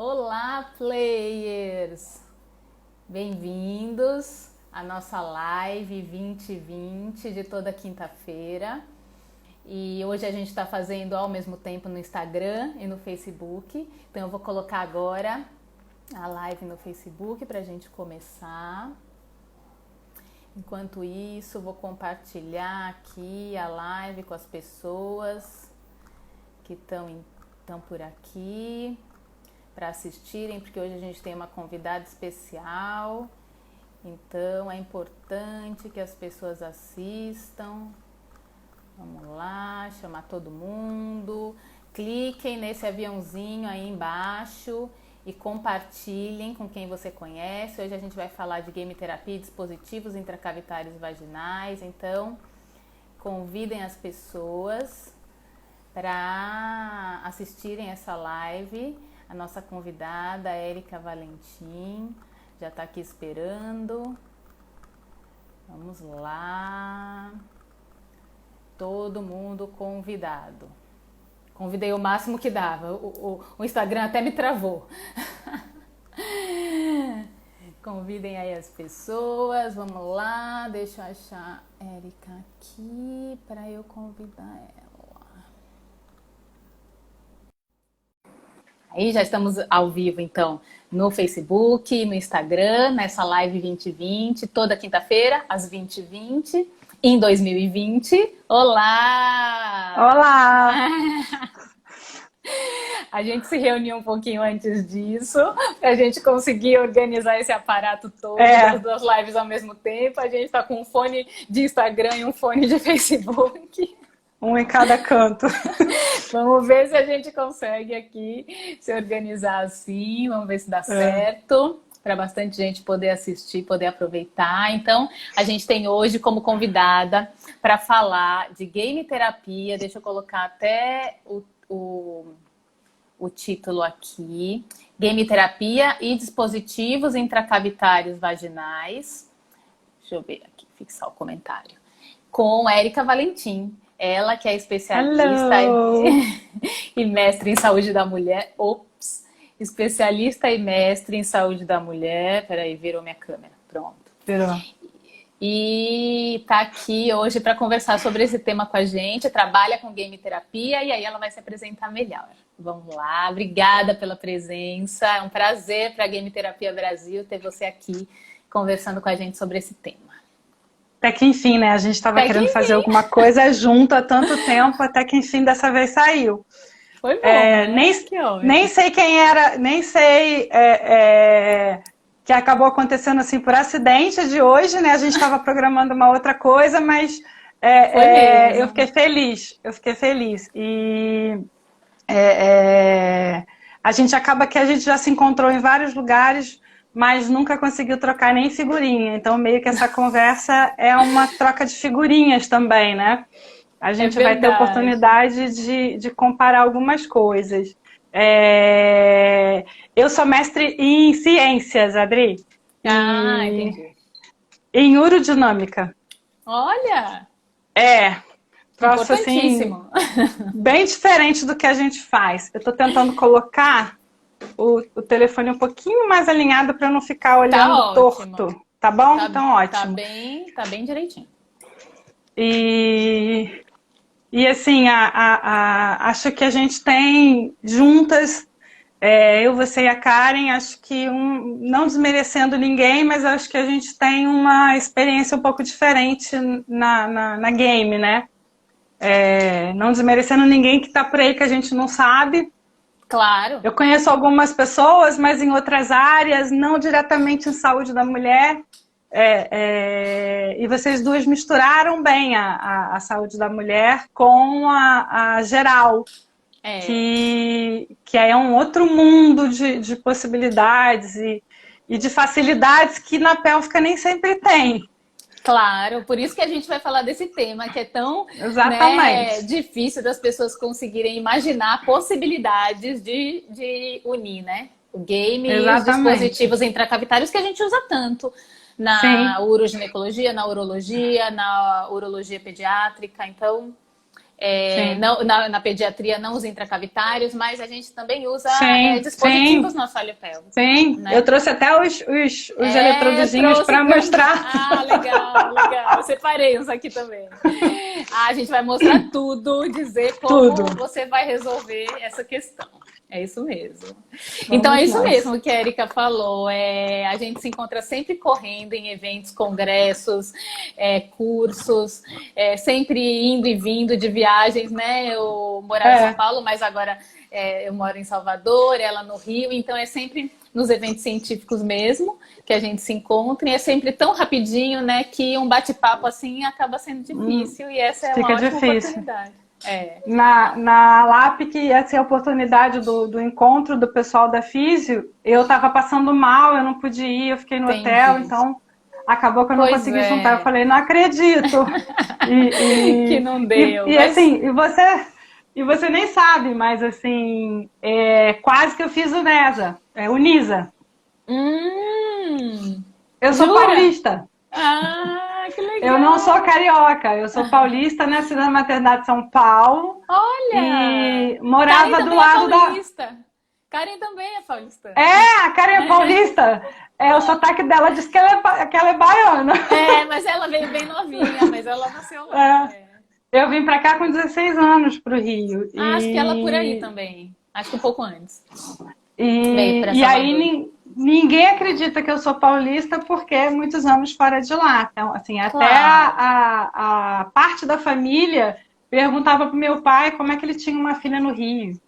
Olá, players! Bem-vindos à nossa live 2020 de toda quinta-feira. E hoje a gente está fazendo ao mesmo tempo no Instagram e no Facebook. Então eu vou colocar agora a live no Facebook para a gente começar. Enquanto isso, vou compartilhar aqui a live com as pessoas que estão por aqui para assistirem, porque hoje a gente tem uma convidada especial. Então é importante que as pessoas assistam. Vamos lá, chamar todo mundo. Cliquem nesse aviãozinho aí embaixo e compartilhem com quem você conhece. Hoje a gente vai falar de game terapia e dispositivos intracavitários vaginais. Então, convidem as pessoas para assistirem essa live. A nossa convidada, Érica Valentim, já está aqui esperando. Vamos lá. Todo mundo convidado. Convidei o máximo que dava. O Instagram até me travou. Convidem aí as pessoas. Vamos lá. Deixa eu achar a Érica aqui para eu convidar ela. Aí já estamos ao vivo, então, no Facebook, no Instagram, nessa live 2020, toda quinta-feira, às 20h20, em 2020. Olá! Olá! A gente se reuniu um pouquinho antes disso, para a gente conseguir organizar esse aparato todo das duas lives ao mesmo tempo. A gente está com um fone de Instagram e um fone de Facebook. Um em cada canto. Vamos ver se a gente consegue aqui se organizar assim. Vamos ver se dá certo. Para bastante gente poder assistir, poder aproveitar. Então, a gente tem hoje como convidada para falar de game terapia. Deixa eu colocar até o título aqui. Game terapia e dispositivos intracavitários vaginais. Deixa eu ver aqui, fixar o comentário. Com Érica Valentim. Ela que é especialista e mestre em saúde da mulher. Especialista e mestre em saúde da mulher. Peraí, virou minha câmera. Pronto. Virou. E tá aqui hoje para conversar sobre esse tema com a gente. Trabalha com game terapia e aí ela vai se apresentar melhor. Vamos lá. Obrigada pela presença. É um prazer para a Game Terapia Brasil ter você aqui conversando com a gente sobre esse tema. Até que enfim, né? A gente estava querendo fazer alguma coisa junto há tanto tempo, até que enfim dessa vez saiu. Foi bom, né? Nem sei quem era, nem sei que acabou acontecendo assim por acidente de hoje, né? A gente estava programando uma outra coisa, mas eu fiquei feliz. E a gente acaba que a gente já se encontrou em vários lugares, mas nunca conseguiu trocar nem figurinha. Então, meio que essa conversa é uma troca de figurinhas também, né? A gente vai ter oportunidade de comparar algumas coisas. Eu sou mestre em ciências, Adri. Entendi. Em urodinâmica. Olha! Troço assim, bem diferente do que a gente faz. Eu estou tentando colocar o telefone um pouquinho mais alinhado para não ficar olhando torto. Tá bom? Então, ótimo. Tá bem direitinho. E assim, acho que a gente tem juntas, eu, você e a Karen, acho que não desmerecendo ninguém, mas acho que a gente tem uma experiência um pouco diferente na game, né? Não desmerecendo ninguém que está por aí que a gente não sabe. Claro. Eu conheço algumas pessoas, mas em outras áreas, não diretamente em saúde da mulher. E vocês duas misturaram bem a saúde da mulher com a geral. Que é um outro mundo de possibilidades e de facilidades que na pélvica nem sempre tem. Claro, por isso que a gente vai falar desse tema, que é tão difícil das pessoas conseguirem imaginar possibilidades de unir, né? O game e os dispositivos intracavitários que a gente usa tanto na uroginecologia, na urologia pediátrica. Então, Não, na pediatria não os intracavitários, mas a gente também usa dispositivos no assoalho pélvico. Sim, né? Eu trouxe até os eletrodozinhos para mostrar. Ah, legal, legal. Eu separei uns aqui também. A gente vai mostrar tudo, dizer como você vai resolver essa questão. É isso mesmo. Então é isso mesmo que a Erika falou. A gente se encontra sempre correndo em eventos, congressos, cursos, sempre indo e vindo de viagens, né? Eu morava em São Paulo, mas agora eu moro em Salvador, ela no Rio, então é sempre nos eventos científicos mesmo que a gente se encontra, e é sempre tão rapidinho, né, que um bate-papo assim acaba sendo difícil, e essa é uma ótima oportunidade. Na LAP, que ia ser a oportunidade do encontro do pessoal da Físio, eu estava passando mal, eu não pude ir, eu fiquei no hotel, então acabou que eu não consegui juntar. Eu falei, não acredito. Que não deu. Assim, e você nem sabe, mas assim, quase que eu fiz o NISA. Eu sou paulista. Que legal. Eu não sou carioca, eu sou paulista, nascida na maternidade de São Paulo. Olha! E morava do lado da... Karen também é paulista. A Karen é paulista. O sotaque dela diz que ela é baiana. Mas ela veio bem novinha, mas ela nasceu lá. Eu vim pra cá com 16 anos pro Rio. Acho que ela por aí também. Acho que um pouco antes. E aí ninguém acredita que eu sou paulista porque é muitos anos fora de lá. Então, assim, até a parte da família perguntava pro meu pai como é que ele tinha uma filha no Rio.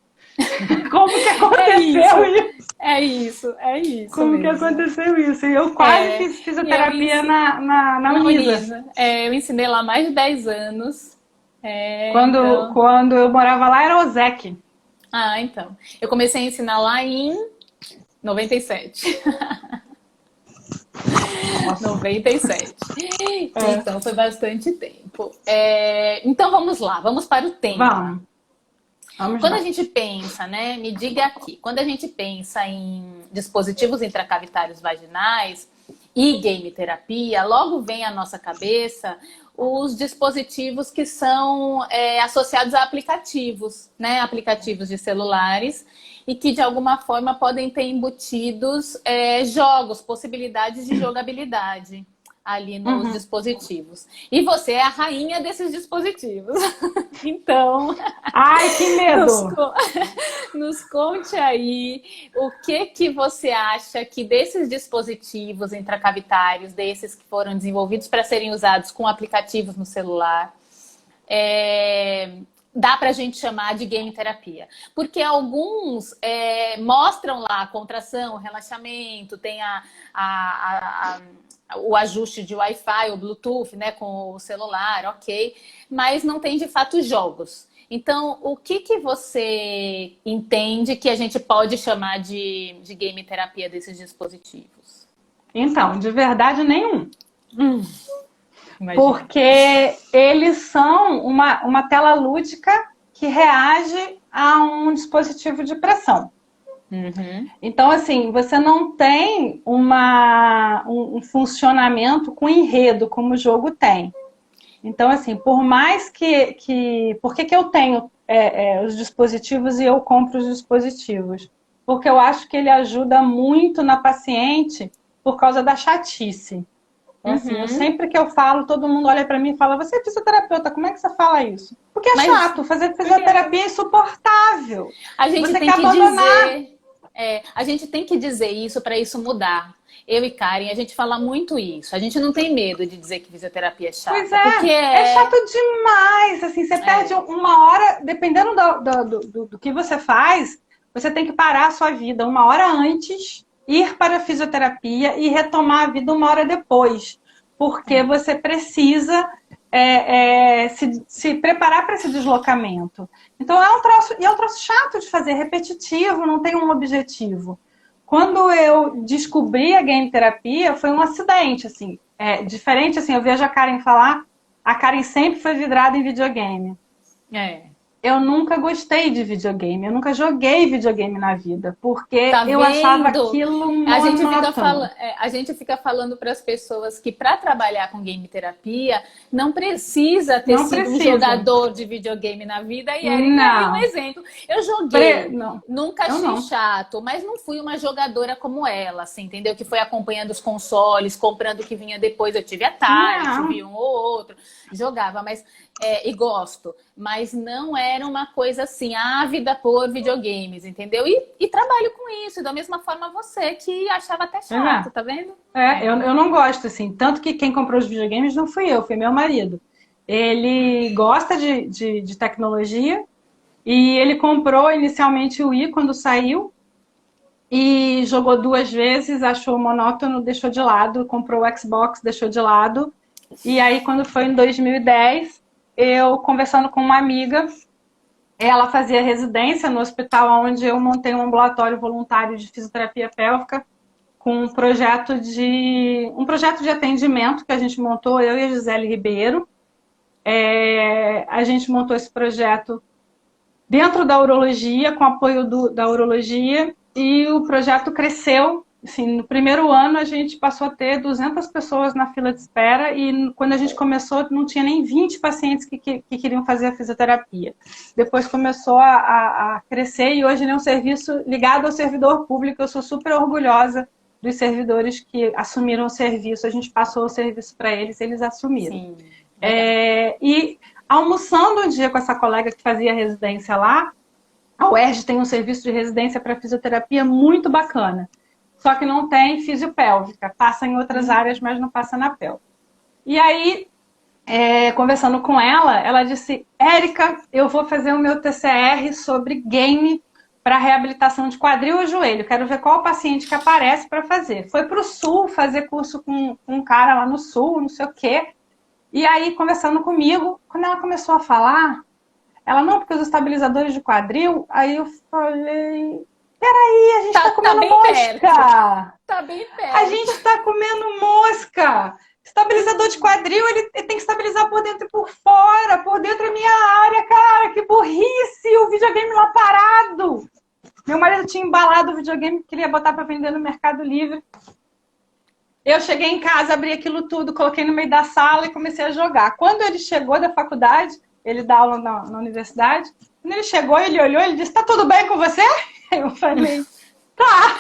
Como que aconteceu isso? É isso. Como mesmo. que aconteceu isso? E eu quase fiz fisioterapia na Unisa. Eu ensinei lá mais de 10 anos. Quando eu morava lá era o ZEC. Então. Eu comecei a ensinar lá em 97. 97. Então foi bastante tempo. Então vamos lá, vamos para o tema. Vamos quando lá. A gente pensa, né? Me diga aqui, quando a gente pensa em dispositivos intracavitários vaginais e game terapia, logo vem à nossa cabeça os dispositivos que são associados a aplicativos, né? Aplicativos de celulares e que de alguma forma podem ter embutidos jogos, possibilidades de jogabilidade ali nos dispositivos. E você é a rainha desses dispositivos. Então... Ai, que medo! Nos conte aí o que você acha que desses dispositivos intracavitários, desses que foram desenvolvidos para serem usados com aplicativos no celular, dá pra gente chamar de game terapia. Porque alguns mostram lá a contração, o relaxamento, tem o ajuste de Wi-Fi, o Bluetooth, né, com o celular, ok. Mas não tem, de fato, jogos. Então, o que você entende que a gente pode chamar de game terapia desses dispositivos? Então, de verdade, nenhum. Porque eles são uma tela lúdica que reage a um dispositivo de pressão. Então, assim, você não tem um funcionamento com enredo, como o jogo tem. Então, assim, por mais que... Por que eu tenho os dispositivos e eu compro os dispositivos? Porque eu acho que ele ajuda muito na paciente por causa da chatice. Então, assim, sempre que eu falo, todo mundo olha pra mim e fala, você é fisioterapeuta, como é que você fala isso? Porque é chato, fazer fisioterapia é insuportável. A gente você tem quer que abandonar. dizer... a gente tem que dizer isso para isso mudar. Eu e Karen, a gente fala muito isso. A gente não tem medo de dizer que fisioterapia é chata. Pois é chato demais. Assim, você perde uma hora, dependendo do que você faz, você tem que parar a sua vida uma hora antes, ir para a fisioterapia e retomar a vida uma hora depois. Porque você precisa se preparar para esse deslocamento. Então é um troço chato de fazer, repetitivo, não tem um objetivo. Quando eu descobri a game terapia, foi um acidente, assim. Diferente, assim, eu vejo a Karen falar, a Karen sempre foi vidrada em videogame. eu nunca gostei de videogame, eu nunca joguei videogame na vida, porque Tá eu achava vendo? aquilo A gente fica, monótono. a gente fica falando para as pessoas que para trabalhar com game terapia não precisa ter Não sido um precisa. jogador de videogame na vida, e Érica é aí um Não. exemplo. Eu joguei, Não, nunca eu achei não. chato, mas não fui uma jogadora como ela, assim, entendeu? Que foi acompanhando os consoles, comprando o que vinha depois. Eu tive Atari, Não. tive um ou outro, jogava, mas e gosto, mas não era uma coisa assim, ávida por videogames, entendeu? E trabalho com isso, da mesma forma você, que achava até Pois é. chato, tá vendo? Eu não gosto, assim. Tanto que quem comprou os videogames não fui eu, foi meu marido. Ele gosta de tecnologia e ele comprou inicialmente o Wii quando saiu e jogou 2 vezes, achou monótono, deixou de lado, comprou o Xbox, deixou de lado. E aí, quando foi em 2010, eu conversando com uma amiga, ela fazia residência no hospital onde eu montei um ambulatório voluntário de fisioterapia pélvica com um projeto de atendimento que a gente montou, eu e a Gisele Ribeiro. A gente montou esse projeto dentro da urologia, com apoio da urologia, e o projeto cresceu. Assim, no primeiro ano a gente passou a ter 200 pessoas na fila de espera e quando a gente começou não tinha nem 20 pacientes que queriam fazer a fisioterapia. Depois começou a crescer e hoje ele é um serviço ligado ao servidor público. Eu sou super orgulhosa dos servidores que assumiram o serviço. A gente passou o serviço para eles, eles assumiram. Sim, legal. E almoçando um dia com essa colega que fazia residência lá, a UERJ tem um serviço de residência para fisioterapia muito bacana. Só que não tem fisiopélvica. Passa em outras áreas, mas não passa na pélvica. E aí, conversando com ela, ela disse: Érica, eu vou fazer o meu TCR sobre game para reabilitação de quadril e joelho. Quero ver qual paciente que aparece para fazer. Foi para o Sul fazer curso com um cara lá no Sul, não sei o quê. E aí, conversando comigo, quando ela começou a falar, ela, não, porque os estabilizadores de quadril, aí eu falei, peraí, a gente tá Tá comendo bem perto. mosca! Tá bem perto. A gente tá comendo mosca! Estabilizador de quadril, ele tem que estabilizar por dentro e por fora. Por dentro é minha área, cara, que burrice! O videogame lá parado! Meu marido tinha embalado o videogame que queria botar para vender no Mercado Livre. Eu cheguei em casa, abri aquilo tudo, coloquei no meio da sala e comecei a jogar. Quando ele chegou da faculdade, ele dá aula na universidade, quando ele chegou, ele olhou, ele disse, tá tudo bem com você? Eu falei, tá.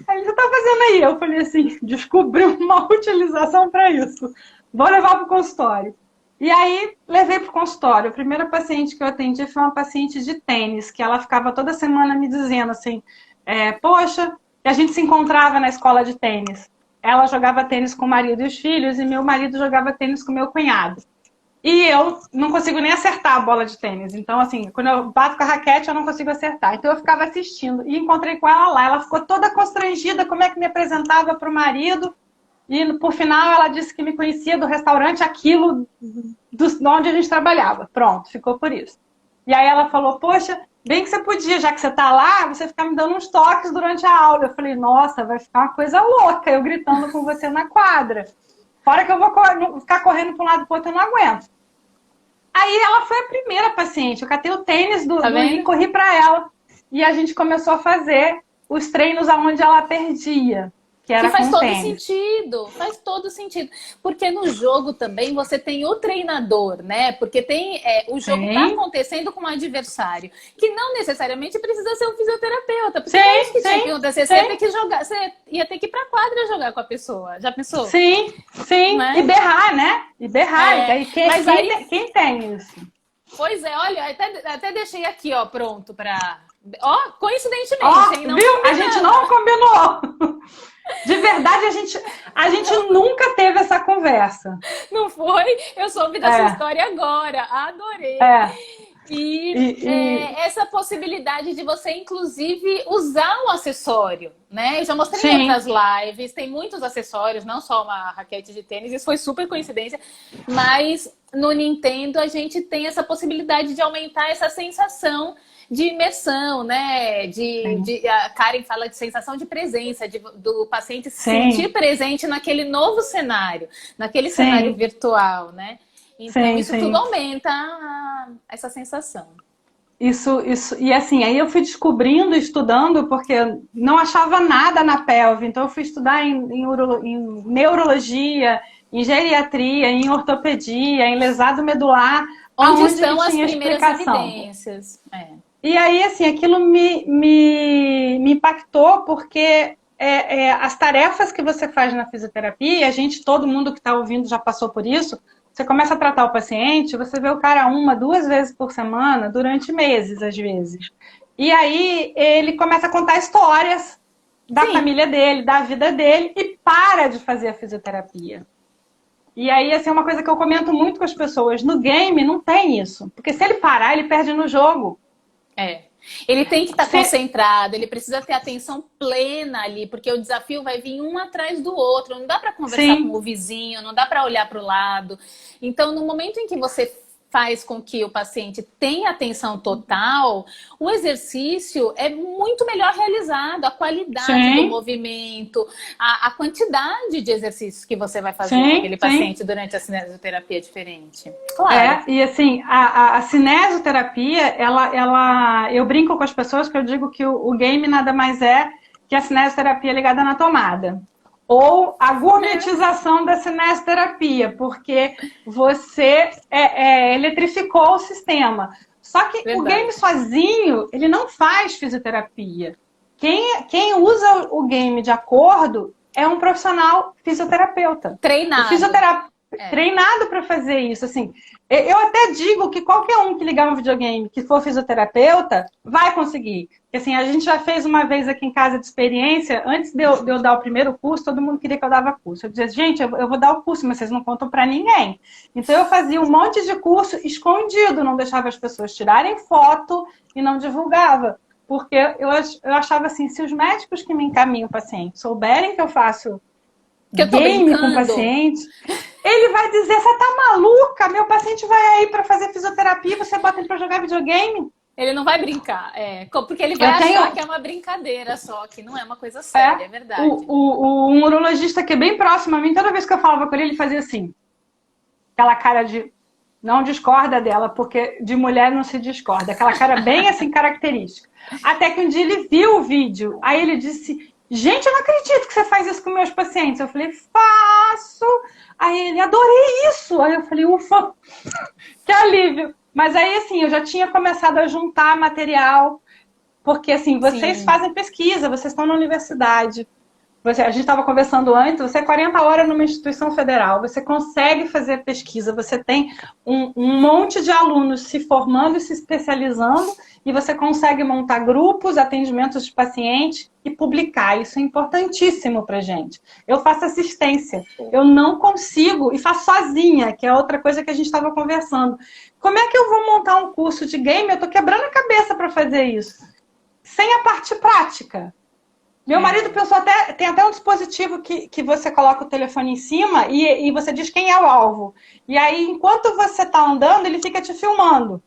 Aí ele, o que tá fazendo aí? Eu falei assim, descobri uma utilização para isso. Vou levar para o consultório. E aí, levei para o consultório. A primeira paciente que eu atendi foi uma paciente de tênis, que ela ficava toda semana me dizendo assim, poxa, a gente se encontrava na escola de tênis. Ela jogava tênis com o marido e os filhos, e meu marido jogava tênis com meu cunhado. E eu não consigo nem acertar a bola de tênis. Então, assim, quando eu bato com a raquete, eu não consigo acertar. Então, eu ficava assistindo. E encontrei com ela lá. Ela ficou toda constrangida, como é que me apresentava para o marido. E, por final, ela disse que me conhecia do restaurante, aquilo de onde a gente trabalhava. Pronto, ficou por isso. E aí ela falou, poxa, bem que você podia, já que você tá lá, você ficar me dando uns toques durante a aula. Eu falei, nossa, vai ficar uma coisa louca eu gritando com você na quadra. Fora que eu vou ficar correndo para um lado e para o outro, eu não aguento. Aí ela foi a primeira paciente. Eu catei o tênis do e corri para ela. E a gente começou a fazer os treinos aonde ela perdia. Que faz todo sentido, faz todo sentido. Porque no jogo também você tem o treinador, né? Porque tem o jogo está acontecendo com um adversário, que não necessariamente precisa ser um fisioterapeuta. Porque é isso que tinha que acontecer. Você ia ter que jogar, você ia ter que ir pra quadra jogar com a pessoa. Já pensou? Sim. Né? E berrar, né? E berrar. Quem tem isso? Pois é, olha, até deixei aqui, ó, pronto para. Ó, coincidentemente, hein? Viu? A gente não combinou. De verdade, a gente nunca teve essa conversa. Não foi? Eu soube dessa história agora. Adorei. Essa possibilidade de você, inclusive, usar um acessório, né? Eu já mostrei em outras lives, tem muitos acessórios, não só uma raquete de tênis, isso foi super coincidência, mas no Nintendo a gente tem essa possibilidade de aumentar essa sensação de imersão, né? A Karen fala de sensação de presença, do paciente se sentir presente naquele novo cenário, naquele cenário virtual, né? Então, isso tudo aumenta essa sensação. E assim, aí eu fui descobrindo, estudando, porque eu não achava nada na pelve. Então eu fui estudar em neurologia, em geriatria, em ortopedia, em lesado medular, Onde aonde que estão as tinha primeiras explicação. evidências? É. E aí, assim, aquilo me impactou porque as tarefas que você faz na fisioterapia, e a gente, todo mundo que está ouvindo já passou por isso, você começa a tratar o paciente, você vê o cara uma, duas vezes por semana, durante meses, às vezes. E aí ele começa a contar histórias da Sim. família dele, da vida dele, e para de fazer a fisioterapia. E aí, assim, é uma coisa que eu comento muito com as pessoas. No game não tem isso. Porque se ele parar, ele perde no jogo. É. Ele tem que estar Você... concentrado, ele precisa ter atenção plena ali, porque o desafio vai vir um atrás do outro. Não dá para conversar com Sim, o vizinho, não dá para olhar para o lado. Então, no momento em que você faz com que o paciente tenha atenção total, o exercício é muito melhor realizado, a qualidade do sim, movimento, a quantidade de exercícios que você vai fazer com sim, aquele sim. paciente durante a cinesioterapia é diferente. Claro. E assim, a cinesioterapia, eu brinco com as pessoas que eu digo que o game nada mais é que a cinesioterapia ligada na tomada. Ou a gourmetização da cinesioterapia, porque você eletrificou o sistema. Só que o game Verdade. sozinho, ele não faz fisioterapia. Quem usa o game de acordo é um profissional fisioterapeuta. O Treinado. fisioterapeuta É. treinado para fazer isso, assim. Eu até digo que qualquer um que ligar um videogame que for fisioterapeuta vai conseguir. Porque, assim, a gente já fez uma vez aqui em casa de experiência, antes de eu dar o primeiro curso, todo mundo queria que eu dava curso. Eu dizia, gente, eu vou dar o curso, mas vocês não contam para ninguém. Então eu fazia um monte de curso escondido, não deixava as pessoas tirarem foto e não divulgava. Porque eu achava assim, se os médicos que me encaminham o paciente souberem que eu faço Que eu tô game com o brincando. paciente, ele vai dizer, você tá maluca? Meu paciente vai aí para fazer fisioterapia e você bota ele para jogar videogame? Ele não vai brincar, porque ele vai Eu achar tenho que é uma brincadeira só, que não é uma coisa séria, é verdade. um urologista que é bem próximo a mim, toda vez que eu falava com ele, ele fazia assim, aquela cara de não discorda dela, porque de mulher não se discorda, aquela cara bem assim característica. Até que um dia ele viu o vídeo, aí ele disse, gente, eu não acredito que você faz isso com meus pacientes. Eu falei, faço. Aí ele, adorei isso. Aí eu falei, ufa, que alívio. Mas aí, assim, eu já tinha começado a juntar material, porque, assim, vocês Sim, fazem pesquisa, vocês estão na universidade. A gente estava conversando antes, você é 40 horas numa instituição federal, você consegue fazer pesquisa, você tem um monte de alunos se formando e se especializando, e você consegue montar grupos, atendimentos de pacientes e publicar. Isso é importantíssimo para a gente. Eu faço assistência, eu não consigo, e faço sozinha, que é outra coisa que a gente estava conversando. Como é que eu vou montar um curso de game? Eu estou quebrando a cabeça para fazer isso, sem a parte prática. Meu marido pensou tem até um dispositivo que você coloca o telefone em cima e você diz quem é o alvo. E aí, enquanto você está andando, ele fica te filmando.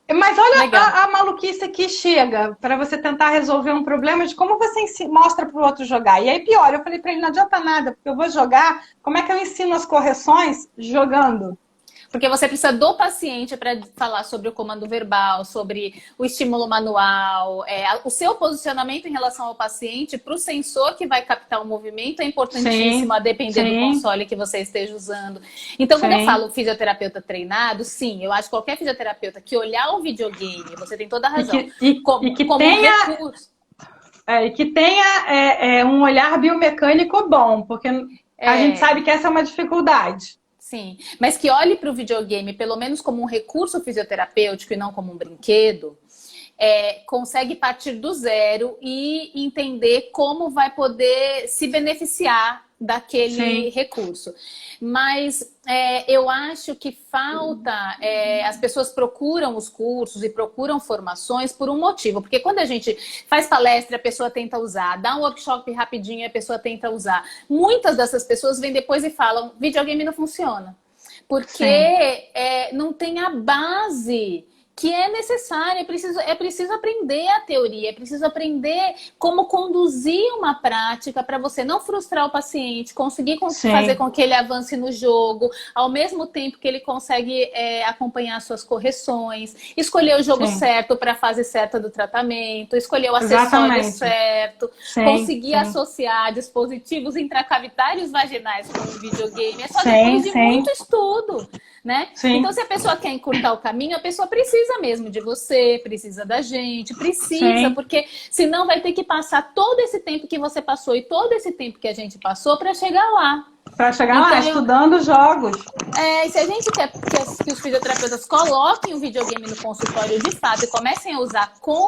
Mas olha legal. a maluquice que chega para você tentar resolver um problema de como você mostra para o outro jogar. E aí, pior, eu falei para ele, não adianta nada, porque eu vou jogar, como é que eu ensino as correções jogando? Porque você precisa do paciente para falar sobre o comando verbal, sobre o estímulo manual, o seu posicionamento em relação ao paciente para o sensor que vai captar o movimento é importantíssimo, Sim, a depender do sim, console que você esteja usando. Então, quando eu sim. falo fisioterapeuta treinado, sim, eu acho que qualquer fisioterapeuta que olhar o videogame, você tem toda a razão, E que como um tenha recurso. um olhar biomecânico bom, porque a gente É, sabe que essa é uma dificuldade. sim, mas que olhe para o videogame pelo menos como um recurso fisioterapêutico e não como um brinquedo, consegue partir do zero e entender como vai poder se beneficiar daquele Sim, recurso. Mas eu acho que falta, as pessoas procuram os cursos e procuram formações por um motivo, porque quando a gente faz palestra, a pessoa tenta usar, dá um workshop rapidinho, a pessoa tenta usar. Muitas dessas pessoas vêm depois e falam, videogame não funciona, porque sim, não tem a base que é necessário, é preciso aprender a teoria, é preciso aprender como conduzir uma prática para você não frustrar o paciente, conseguir fazer com que ele avance no jogo, ao mesmo tempo que ele consegue acompanhar suas correções, escolher o jogo certo para a fase certa do tratamento, escolher o acessório certo, conseguir associar dispositivos intracavitários vaginais com o videogame. É só depois de muito estudo, né? Então, se a pessoa quer encurtar o caminho, a pessoa precisa mesmo de você, precisa da gente, precisa, porque senão vai ter que passar todo esse tempo que você passou e todo esse tempo que a gente passou para chegar lá. Para chegar lá, estudando jogos. E se a gente quer que os fisioterapeutas coloquem o videogame no consultório de fato e comecem a usar com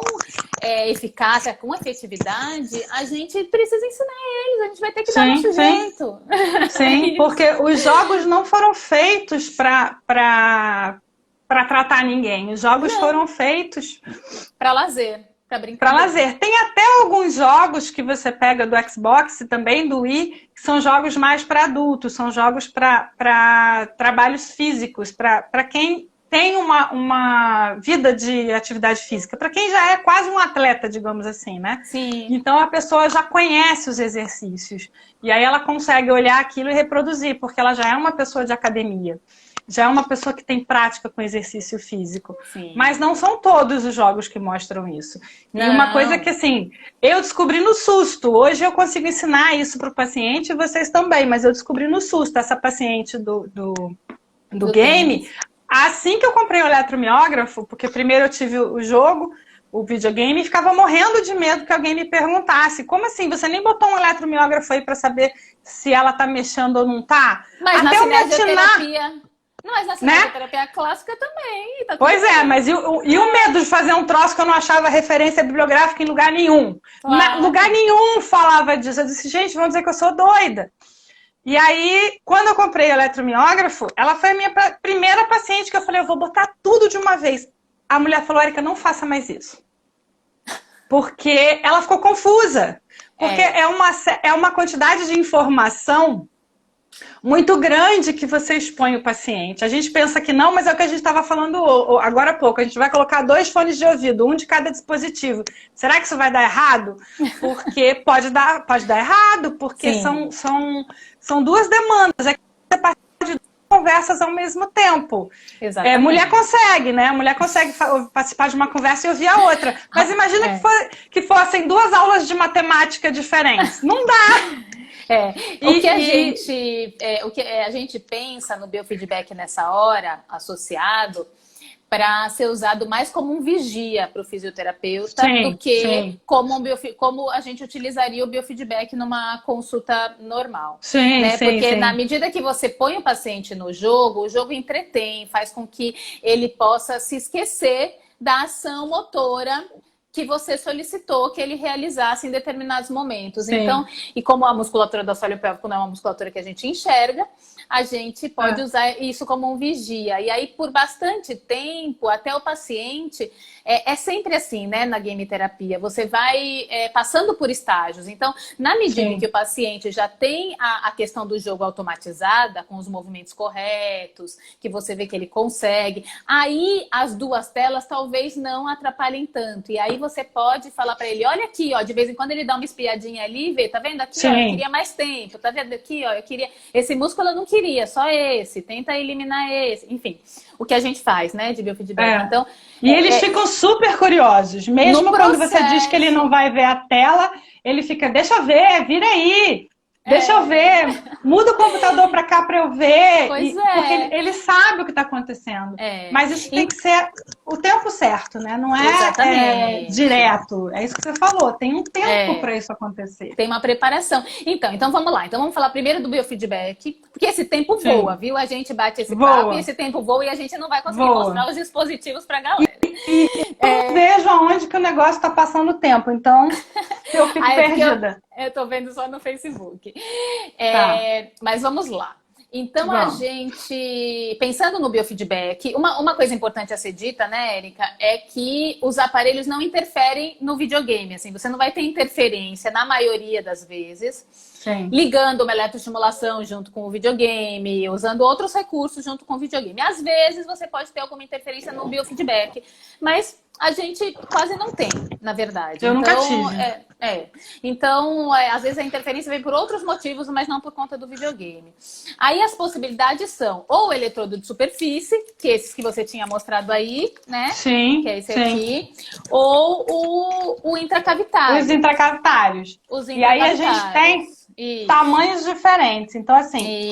eficácia, com efetividade, a gente precisa ensinar eles, a gente vai ter que dar nosso jeito. Sim, porque os jogos não foram feitos para tratar ninguém. Os jogos foram feitos para lazer. Para lazer. Tem até alguns jogos que você pega do Xbox e também do Wii, que são jogos mais para adultos, são jogos para trabalhos físicos, para quem tem uma vida de atividade física, para quem já é quase um atleta, digamos assim, né? Sim. Então a pessoa já conhece os exercícios e aí ela consegue olhar aquilo e reproduzir, porque ela já é uma pessoa de academia. Já é uma pessoa que tem prática com exercício físico. Sim. Mas não são todos os jogos que mostram isso. Não. E uma coisa que, assim, eu descobri no susto. Hoje eu consigo ensinar isso para o paciente e vocês também, mas eu descobri no susto. Essa paciente do game, assim que eu comprei o eletromiógrafo, porque primeiro eu tive o jogo, o videogame, e ficava morrendo de medo que alguém me perguntasse: como assim, você nem botou um eletromiógrafo aí para saber se ela tá mexendo ou não tá? Mas até na cinesioterapia... Não, mas na cinesioterapia clássica também. Tá pois é, mas e o medo de fazer um troço que eu não achava referência bibliográfica em lugar nenhum? Claro. Lugar nenhum falava disso. Eu disse, gente, vão dizer que eu sou doida. E aí, quando eu comprei o eletromiógrafo, ela foi a minha primeira paciente que eu falei, eu vou botar tudo de uma vez. A mulher falou, Érica, não faça mais isso. Porque ela ficou confusa. Porque é uma quantidade de informação muito grande que você expõe o paciente. A gente pensa que não, mas é o que a gente estava falando agora há pouco. A gente vai colocar 2 fones de ouvido, um de cada dispositivo. Será que isso vai dar errado? Porque pode dar errado, porque são 2 demandas. É que você participa de 2 conversas ao mesmo tempo. Exatamente. Mulher consegue, né? Mulher consegue participar de uma conversa e ouvir a outra. Mas imagina que fossem 2 aulas de matemática diferentes. Não dá! O que a gente pensa no biofeedback nessa hora, associado, para ser usado mais como um vigia para o fisioterapeuta do que como a gente utilizaria o biofeedback numa consulta normal. Porque na medida que você põe o paciente no jogo, o jogo entretém, faz com que ele possa se esquecer da ação motora que você solicitou que ele realizasse em determinados momentos. Então, e como a musculatura do assoalho pélvico não é uma musculatura que a gente enxerga, a gente pode usar isso como um vigia. E aí, por bastante tempo, até o paciente... É sempre assim, né, na game terapia. Você vai passando por estágios. Então, na medida em que o paciente já tem a questão do jogo automatizada, com os movimentos corretos, que você vê que ele consegue, aí as 2 telas talvez não atrapalhem tanto. E aí você pode falar para ele, olha aqui, ó, de vez em quando ele dá uma espiadinha ali, vê, tá vendo aqui, ó, eu queria mais tempo, tá vendo aqui, ó, eu queria... Esse músculo eu não queria, só esse, tenta eliminar esse, enfim... O que a gente faz, né, de biofeedback. Então, e eles ficam super curiosos. Mesmo quando você diz que ele não vai ver a tela, ele fica, deixa eu ver, vira aí. Deixa eu ver. Muda o computador para cá para eu ver. Porque ele sabe o que está acontecendo. Mas isso tem que ser o tempo certo, né? Não é direto. É isso que você falou. Tem um tempo para isso acontecer. Tem uma preparação. Então vamos lá. Então vamos falar primeiro do biofeedback. Porque esse tempo voa, viu? A gente bate esse papo e esse tempo voa e a gente não vai conseguir mostrar os dispositivos para a galera. Eu vejo aonde que o negócio está passando o tempo. Então, eu fico perdida. Eu tô vendo só no Facebook. Mas vamos lá. Então, a gente, pensando no biofeedback, uma coisa importante a ser dita, né, Érica, é que os aparelhos não interferem no videogame. Assim, você não vai ter interferência, na maioria das vezes, Sim. ligando uma eletroestimulação junto com o videogame, usando outros recursos junto com o videogame. Às vezes, você pode ter alguma interferência no biofeedback, mas a gente quase não tem, na verdade. Eu nunca tive. Então, às vezes a interferência vem por outros motivos, mas não por conta do videogame. Aí as possibilidades são ou o eletrodo de superfície, que é esses que você tinha mostrado aí, né? Sim, que é esse sim. aqui, ou o intracavitário. Os intracavitários. Os E aí a gente tem tamanhos diferentes. Então, assim,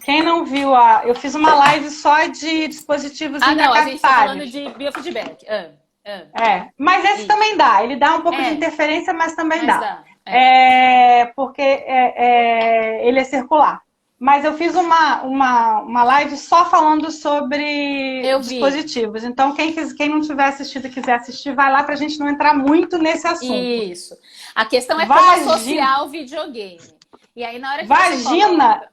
quem não viu eu fiz uma live só de dispositivos intracavitários. Não, a gente tá falando de biofeedback. Mas esse também dá. Ele dá um pouco de interferência, mas também dá. Porque ele é circular. Mas eu fiz uma live só falando sobre dispositivos. Então, quem não tiver assistido e quiser assistir, vai lá pra gente não entrar muito nesse assunto. Isso. A questão é como associar o videogame. E aí, na hora que vagina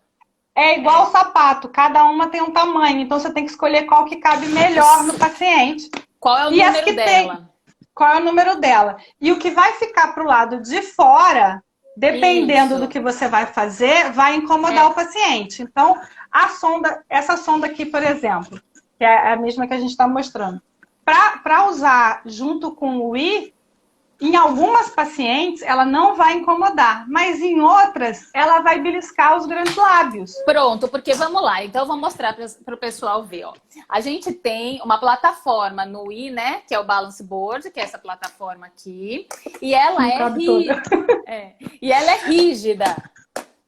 é igual ao sapato. Cada uma tem um tamanho. Então, você tem que escolher qual que cabe melhor no paciente. Qual é o número dela? Qual é o número dela? E o que vai ficar pro lado de fora... Dependendo do que você vai fazer, vai incomodar o paciente. Então, essa sonda aqui, por exemplo, que é a mesma que a gente está mostrando, para usar junto com o I, em algumas pacientes ela não vai incomodar, mas em outras ela vai beliscar os grandes lábios. Pronto, porque vamos lá. Então, eu vou mostrar para o pessoal ver. Ó. A gente tem uma plataforma no I, né? Que é o Balance Board, que é essa plataforma aqui. E ela e ela é rígida,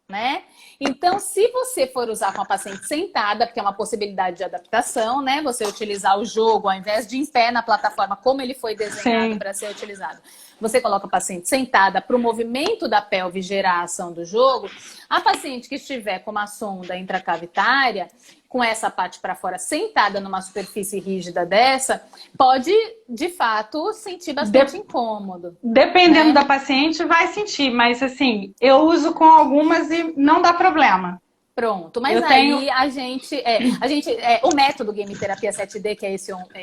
né? Então, se você for usar com a paciente sentada, porque é uma possibilidade de adaptação, né? Você utilizar o jogo ao invés de em pé na plataforma, como ele foi desenhado para ser utilizado. Você coloca a paciente sentada para o movimento da pelve gerar a ação do jogo. A paciente que estiver com uma sonda intracavitária, com essa parte para fora, sentada numa superfície rígida dessa, pode, de fato, sentir bastante incômodo. Dependendo da paciente, vai sentir. Mas, assim, eu uso com algumas e não dá problema. Pronto, mas a gente... o método Game Terapia 7D, que é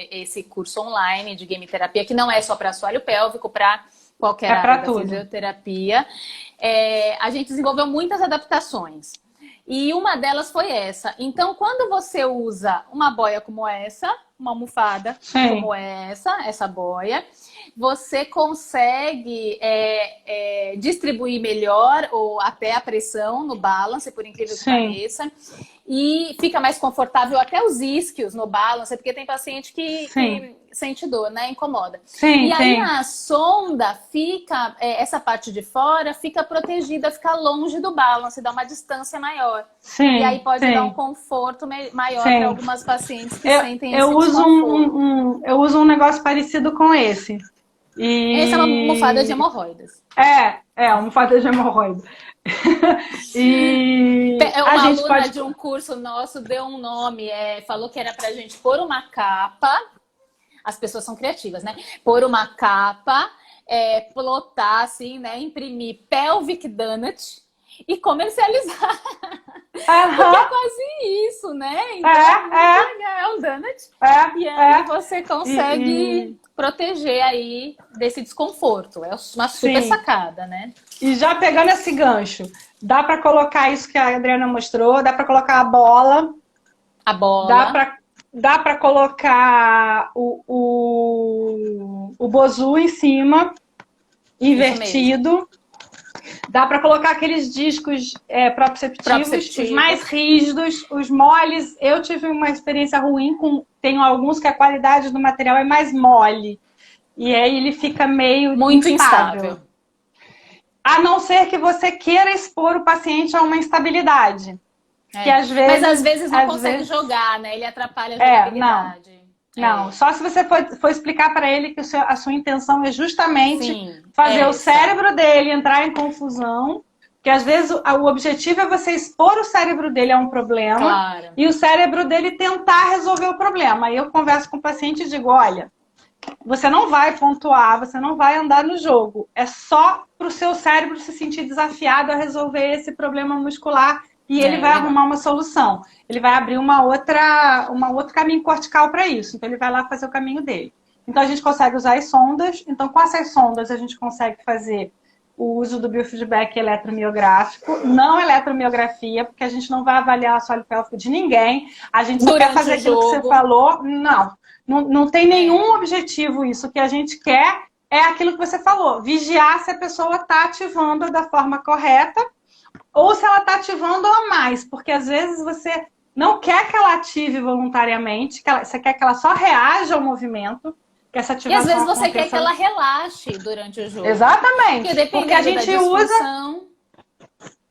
esse curso online de Game Terapia, que não é só para assoalho pélvico, para qualquer área da fisioterapia, a gente desenvolveu muitas adaptações. E uma delas foi essa. Então, quando você usa uma boia como essa, uma almofada como essa boia, você consegue distribuir melhor ou até a pressão no balance, por incrível que pareça. E fica mais confortável até os isquios no balance, porque tem paciente que sente dor, né? Incomoda. E aí a sonda fica, essa parte de fora fica protegida, fica longe do balance, dá uma distância maior. E aí pode dar um conforto maior para algumas pacientes que sentem esse desconforto. Eu uso um negócio parecido com esse. Essa é uma almofada de hemorroidas. Almofada de hemorroida. Uma aluna de um curso nosso deu um nome, falou que era pra gente pôr uma capa. As pessoas são criativas, né? Pôr uma capa, plotar assim, né? Imprimir pelvic donut e comercializar. Porque é quase isso, né? Então, é um donut. E aí você consegue proteger aí desse desconforto. É uma super sacada, né? E já pegando esse gancho, dá para colocar isso que a Adriana mostrou, dá para colocar a bola. Dá para colocar o bozu em cima, invertido. Dá para colocar aqueles discos proprioceptivos, os mais rígidos, os moles. Eu tive uma experiência ruim tenho alguns que a qualidade do material é mais mole. E aí ele fica meio muito instável. A não ser que você queira expor o paciente a uma instabilidade. Que às vezes, mas às vezes não consegue jogar, né? Ele atrapalha a jogabilidade. Não, só se você for explicar para ele que a sua intenção é justamente fazer o cérebro dele entrar em confusão, que às vezes o objetivo é você expor o cérebro dele a um problema e o cérebro dele tentar resolver o problema. Aí eu converso com o paciente e digo, olha, você não vai pontuar, você não vai andar no jogo, é só para o seu cérebro se sentir desafiado a resolver esse problema muscular e ele vai arrumar uma solução. Ele vai abrir um outro caminho cortical para isso. Então, ele vai lá fazer o caminho dele. Então, a gente consegue usar as sondas. Então, com essas sondas, a gente consegue fazer o uso do biofeedback eletromiográfico, não eletromiografia, porque a gente não vai avaliar o assoalho pélvico de ninguém. A gente só quer fazer aquilo que você falou. Não tem nenhum objetivo isso. O que a gente quer é aquilo que você falou. Vigiar se a pessoa está ativando da forma correta ou se ela está ativando a mais. Porque às vezes você não quer que ela ative voluntariamente, você quer que ela só reaja ao movimento. Que essa ativação e às vezes você aconteça... quer que ela relaxe durante o jogo. Exatamente. Porque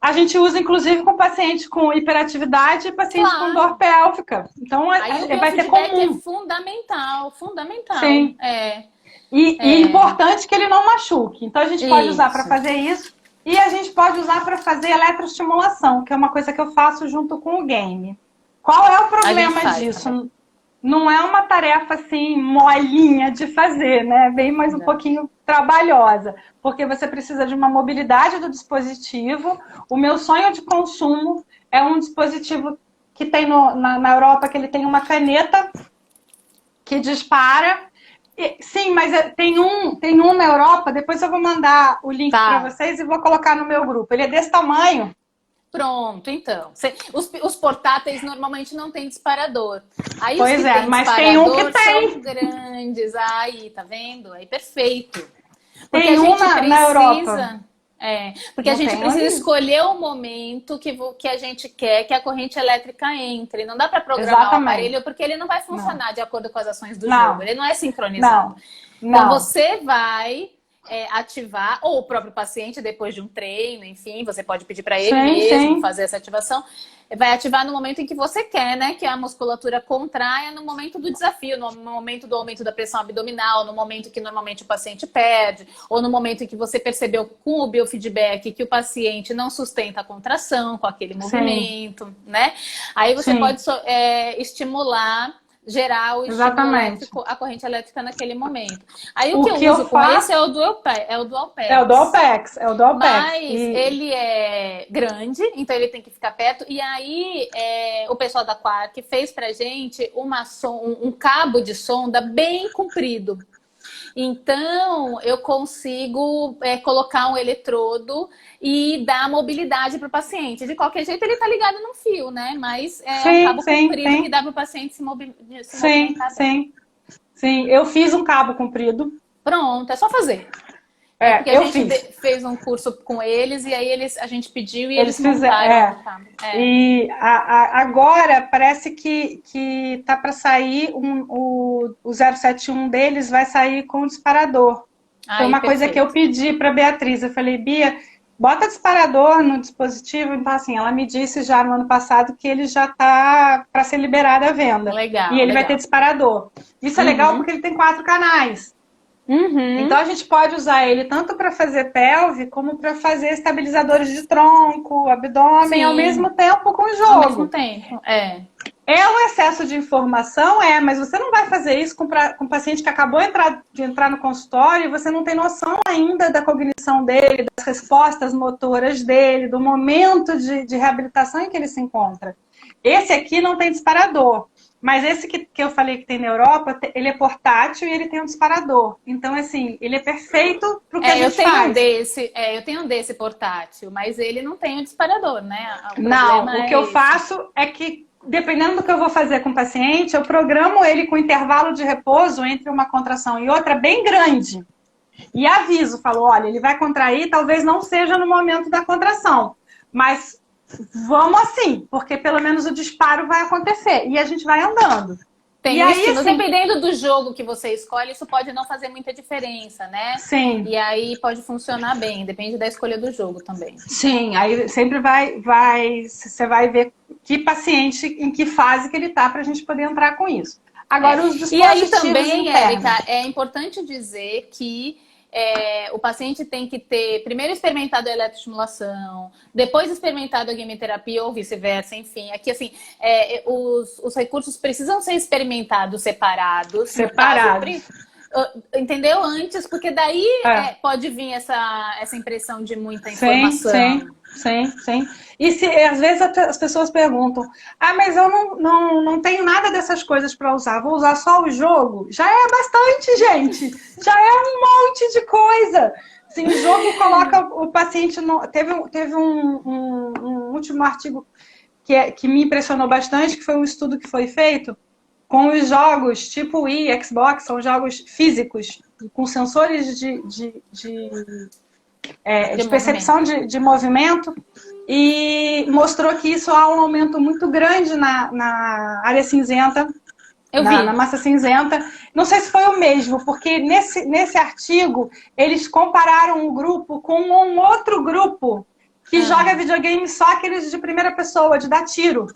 a gente usa, inclusive, com paciente com hiperatividade e paciente com dor pélvica. Então, vai ser comum. É fundamental, fundamental. Sim. E importante que ele não machuque. Então, a gente pode usar para fazer isso. E a gente pode usar para fazer eletroestimulação, que é uma coisa que eu faço junto com o game. Qual é o problema disso? Não é uma tarefa assim, molinha de fazer, né? Bem mais um pouquinho trabalhosa. Porque você precisa de uma mobilidade do dispositivo. O meu sonho de consumo é um dispositivo que tem na Europa, que ele tem uma caneta que dispara. Sim, mas tem um na Europa, depois eu vou mandar o link para vocês e vou colocar no meu grupo. Ele é desse tamanho. Pronto, então. Os portáteis normalmente não tem disparador. Aí pois os que tem mas tem um que tem. São grandes. Aí, tá vendo? Aí, perfeito. Porque tem um na Europa. Porque a gente precisa escolher o momento que a gente quer que a corrente elétrica entre. Não dá para programar o aparelho, porque ele não vai funcionar de acordo com as ações do jogo. Ele não é sincronizado. Então, você vai ativar, ou o próprio paciente, depois de um treino, enfim, você pode pedir para ele mesmo fazer essa ativação. Vai ativar no momento em que você quer, né? Que a musculatura contraia no momento do desafio, no momento do aumento da pressão abdominal, no momento que normalmente o paciente perde, ou no momento em que você percebeu com o biofeedback que o paciente não sustenta a contração com aquele movimento, né? Aí você pode gerar o estímulo elétrico, a corrente elétrica naquele momento. Aí o que eu uso com esse é o Dual Pex. É o Dual Pex. Mas ele é grande, então ele tem que ficar perto. E aí o pessoal da Quark fez pra gente um cabo de sonda bem comprido. Então, eu consigo colocar um eletrodo e dar mobilidade para o paciente. De qualquer jeito, ele está ligado num fio, né? Mas um cabo comprido que dá para o paciente se movimentar. Sim, eu fiz um cabo comprido. Pronto, é só fazer. Porque a gente fez um curso com eles e aí a gente pediu e eles montaram o cabo. E agora parece que tá para sair o 071 deles vai sair com disparador. Foi uma coisa que eu pedi para Beatriz. Eu falei, Bia, bota disparador no dispositivo. Então, assim, ela me disse já no ano passado que ele já tá para ser liberado à venda. Legal. E ele vai ter disparador. Isso é legal porque ele tem 4 canais. Então a gente pode usar ele tanto para fazer pelve como para fazer estabilizadores de tronco, abdômen, ao mesmo tempo com o jogo. Ao mesmo tempo, É um excesso de informação, mas você não vai fazer isso com um paciente que acabou de entrar no consultório e você não tem noção ainda da cognição dele, das respostas motoras dele, do momento de reabilitação em que ele se encontra. Esse aqui não tem disparador. Mas esse que eu falei que tem na Europa, ele é portátil e ele tem um disparador. Então, assim, ele é perfeito para o que a gente faz. Eu tenho um desse portátil, mas ele não tem um disparador, né? O que eu faço é que, dependendo do que eu vou fazer com o paciente, eu programo ele com intervalo de repouso entre uma contração e outra bem grande. E aviso, falo, olha, ele vai contrair, talvez não seja no momento da contração, mas... vamos assim, porque pelo menos o disparo vai acontecer e a gente vai andando. Tem assim, dependendo do jogo que você escolhe, isso pode não fazer muita diferença, né? Sim. E aí pode funcionar bem, depende da escolha do jogo também. Sim, aí sempre você vai ver que paciente, em que fase que ele tá pra gente poder entrar com isso. Agora os dispositivos. E aí também, Érica, é importante dizer que o paciente tem que ter primeiro experimentado a eletroestimulação, depois experimentado a gamiterapia ou vice-versa, enfim. Aqui, assim, os recursos precisam ser experimentados separados. entendeu? Antes, porque daí pode vir essa impressão de muita informação. Sim. E às vezes as pessoas perguntam, mas eu não tenho nada dessas coisas para usar, vou usar só o jogo? Já é bastante, gente! Já é um monte de coisa! Assim, o jogo coloca o paciente... Teve um último artigo que me impressionou bastante, que foi um estudo que foi feito com os jogos tipo Wii, Xbox, são jogos físicos, com sensores de percepção de movimento, e mostrou que isso há um aumento muito grande na área cinzenta, na massa cinzenta. Não sei se foi o mesmo, porque nesse artigo eles compararam um grupo com um outro grupo que joga videogame só aqueles de primeira pessoa, de dar tiro.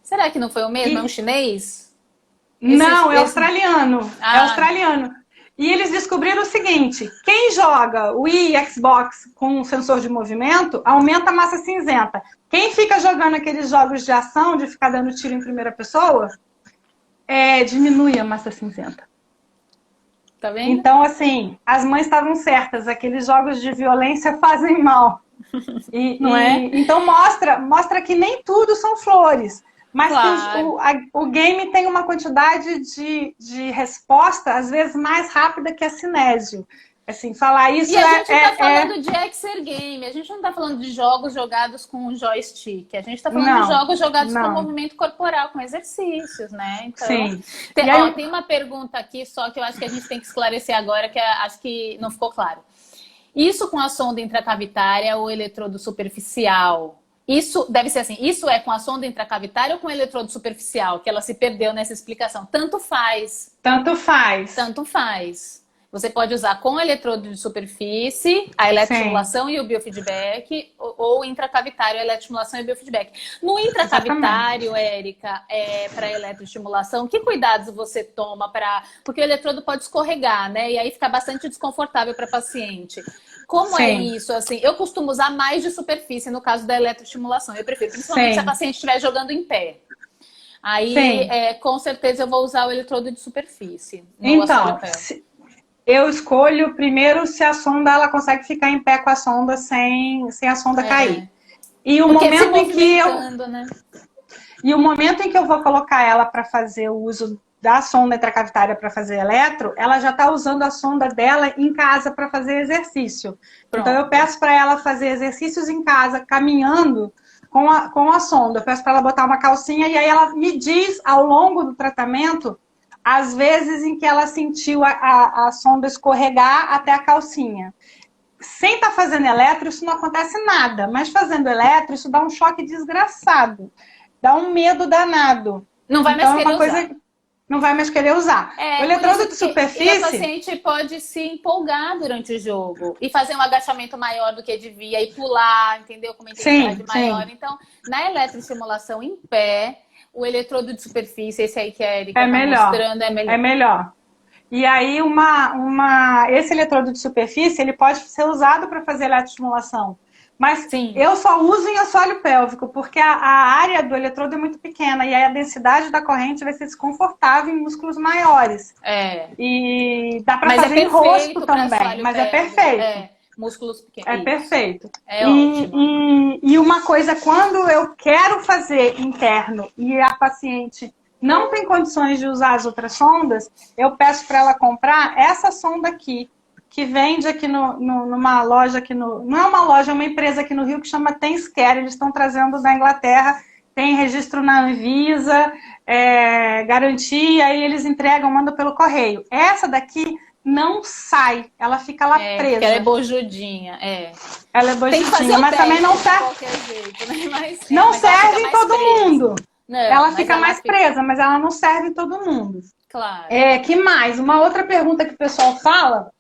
Será que não foi o mesmo? É um chinês? É australiano. É australiano. E eles descobriram o seguinte, quem joga Wii e Xbox com um sensor de movimento, aumenta a massa cinzenta. Quem fica jogando aqueles jogos de ação, de ficar dando tiro em primeira pessoa, diminui a massa cinzenta. Tá vendo? Então, assim, as mães estavam certas, aqueles jogos de violência fazem mal. Então mostra que nem tudo são flores. Mas claro, que o game tem uma quantidade de resposta, às vezes, mais rápida que a cinésio. Assim, falar isso e a gente está falando de exergame, a gente não está falando de jogos jogados com joystick, a gente está falando de jogos jogados com movimento corporal, com exercícios, né? Então, sim. Tem uma pergunta aqui só que eu acho que a gente tem que esclarecer agora, que acho que não ficou claro. Isso com a sonda intracavitária ou eletrodo superficial? Isso deve ser assim, isso é com a sonda intracavitária ou com o eletrodo superficial? Que ela se perdeu nessa explicação. Tanto faz. Tanto faz. Tanto faz. Você pode usar com o eletrodo de superfície, a eletroestimulação e o biofeedback, ou intracavitário, a eletroestimulação e o biofeedback. No intracavitário, Érica, para eletroestimulação, que cuidados você toma para... Porque o eletrodo pode escorregar, né? E aí fica bastante desconfortável para paciente. Como é isso? Assim, eu costumo usar mais de superfície no caso da eletroestimulação. Eu prefiro, principalmente se a paciente estiver jogando em pé. Aí, com certeza, eu vou usar o eletrodo de superfície. Então, eu escolho primeiro se a sonda ela consegue ficar em pé com a sonda sem a sonda cair. E o momento em que o momento em que eu vou colocar ela para fazer o uso da sonda intracavitária para fazer eletro, ela já está usando a sonda dela em casa para fazer exercício. Pronto. Então eu peço para ela fazer exercícios em casa, caminhando com a sonda. Eu peço para ela botar uma calcinha e aí ela me diz ao longo do tratamento as vezes em que ela sentiu a sonda escorregar até a calcinha. Sem estar fazendo eletro, isso não acontece nada. Mas fazendo eletro, isso dá um choque desgraçado. Dá um medo danado. Não vai mais querer usar. Não vai mais querer usar. O eletrodo de superfície... E a paciente pode se empolgar durante o jogo. E fazer um agachamento maior do que devia. E pular, entendeu? Com uma intensidade maior. Então, na eletroestimulação em pé... O eletrodo de superfície, esse aí que a Érica está mostrando, é melhor. É melhor. E aí, esse eletrodo de superfície, ele pode ser usado para fazer eletroestimulação. Mas eu só uso em assoalho pélvico, porque a área do eletrodo é muito pequena. E aí a densidade da corrente vai ser desconfortável em músculos maiores. E dá para fazer em rosto também. Mas é perfeito. Músculos pequenos. É perfeito. É ótimo. E uma coisa, quando eu quero fazer interno e a paciente não tem condições de usar as outras sondas, eu peço para ela comprar essa sonda aqui, que vende aqui numa loja aqui não é uma loja, é uma empresa aqui no Rio que chama Tenscare. Eles estão trazendo da Inglaterra, tem registro na Anvisa, garantia, e eles entregam, mandam pelo correio. Essa daqui não sai, ela fica lá presa. Porque ela é bojudinha, Ela é bojudinha, mas também não serve. Jeito, né? Não serve em todo mundo. Não, ela fica mais presa, mas ela não serve em todo mundo. Claro. Que mais? Uma outra pergunta que o pessoal fala,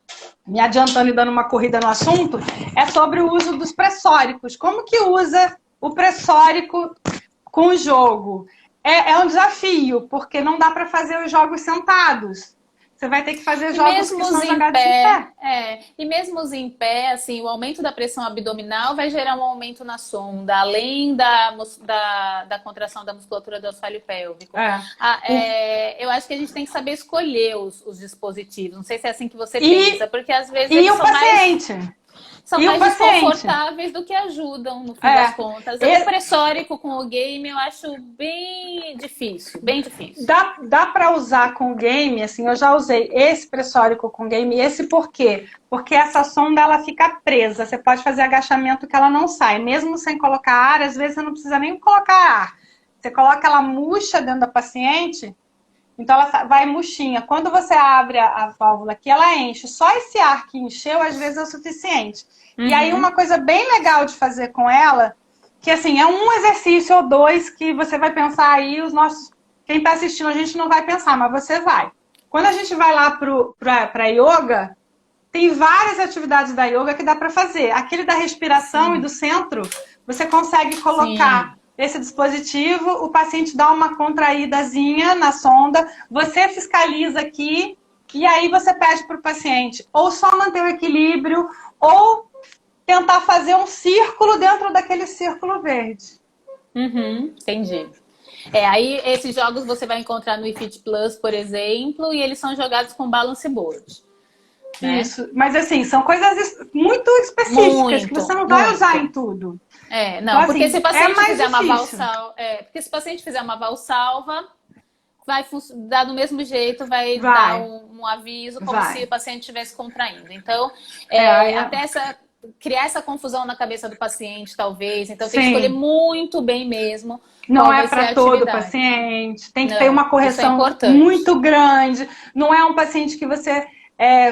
me adiantando e dando uma corrida no assunto, é sobre o uso dos pressóricos. Como que usa o pressórico com o jogo? É um desafio, porque não dá para fazer os jogos sentados. Você vai ter que fazer E jogos mesmo que são os em jogados em pé, pé. e mesmo os em pé, assim, o aumento da pressão abdominal vai gerar um aumento na sonda, além da contração da musculatura do assoalho pélvico. É. Eu acho que a gente tem que saber escolher os dispositivos. Não sei se é assim que você E, pensa, porque às vezes e eles o paciente? são E o mais paciente? desconfortáveis do que ajudam, no fim das contas. O pressórico com o game eu acho bem difícil, bem difícil. Dá para usar com o game, assim, eu já usei esse pressórico com game, esse por quê? Porque essa sonda, ela fica presa, você pode fazer agachamento que ela não sai, mesmo sem colocar ar, às vezes você não precisa nem colocar ar, você coloca ela murcha dentro da paciente, então ela vai murchinha. Quando você abre a válvula aqui, ela enche. Só esse ar que encheu, às vezes, é o suficiente. E aí, uma coisa bem legal de fazer com ela, que assim, é um exercício ou dois que você vai pensar aí, quem está assistindo a gente não vai pensar, mas você vai. Quando a gente vai lá para yoga, tem várias atividades da yoga que dá para fazer. Aquele da respiração e do centro, você consegue colocar esse dispositivo, o paciente dá uma contraídazinha na sonda, você fiscaliza aqui e aí você pede para o paciente ou só manter o equilíbrio ou tentar fazer um círculo dentro daquele círculo verde. Entendi. Aí esses jogos você vai encontrar no iFit Plus, por exemplo, e eles são jogados com balance board. Né? Isso, mas assim, são coisas muito específicas que você não vai usar em tudo. Não, então, porque assim, se o paciente fizer difícil. porque se o paciente fizer uma valsalva, vai dar do mesmo jeito, vai dar um aviso como se o paciente estivesse contraindo. Então, até criar essa confusão na cabeça do paciente, talvez. Então, tem que escolher muito bem mesmo. Não é para todo paciente. Tem que ter uma correção muito grande. Não é um paciente que você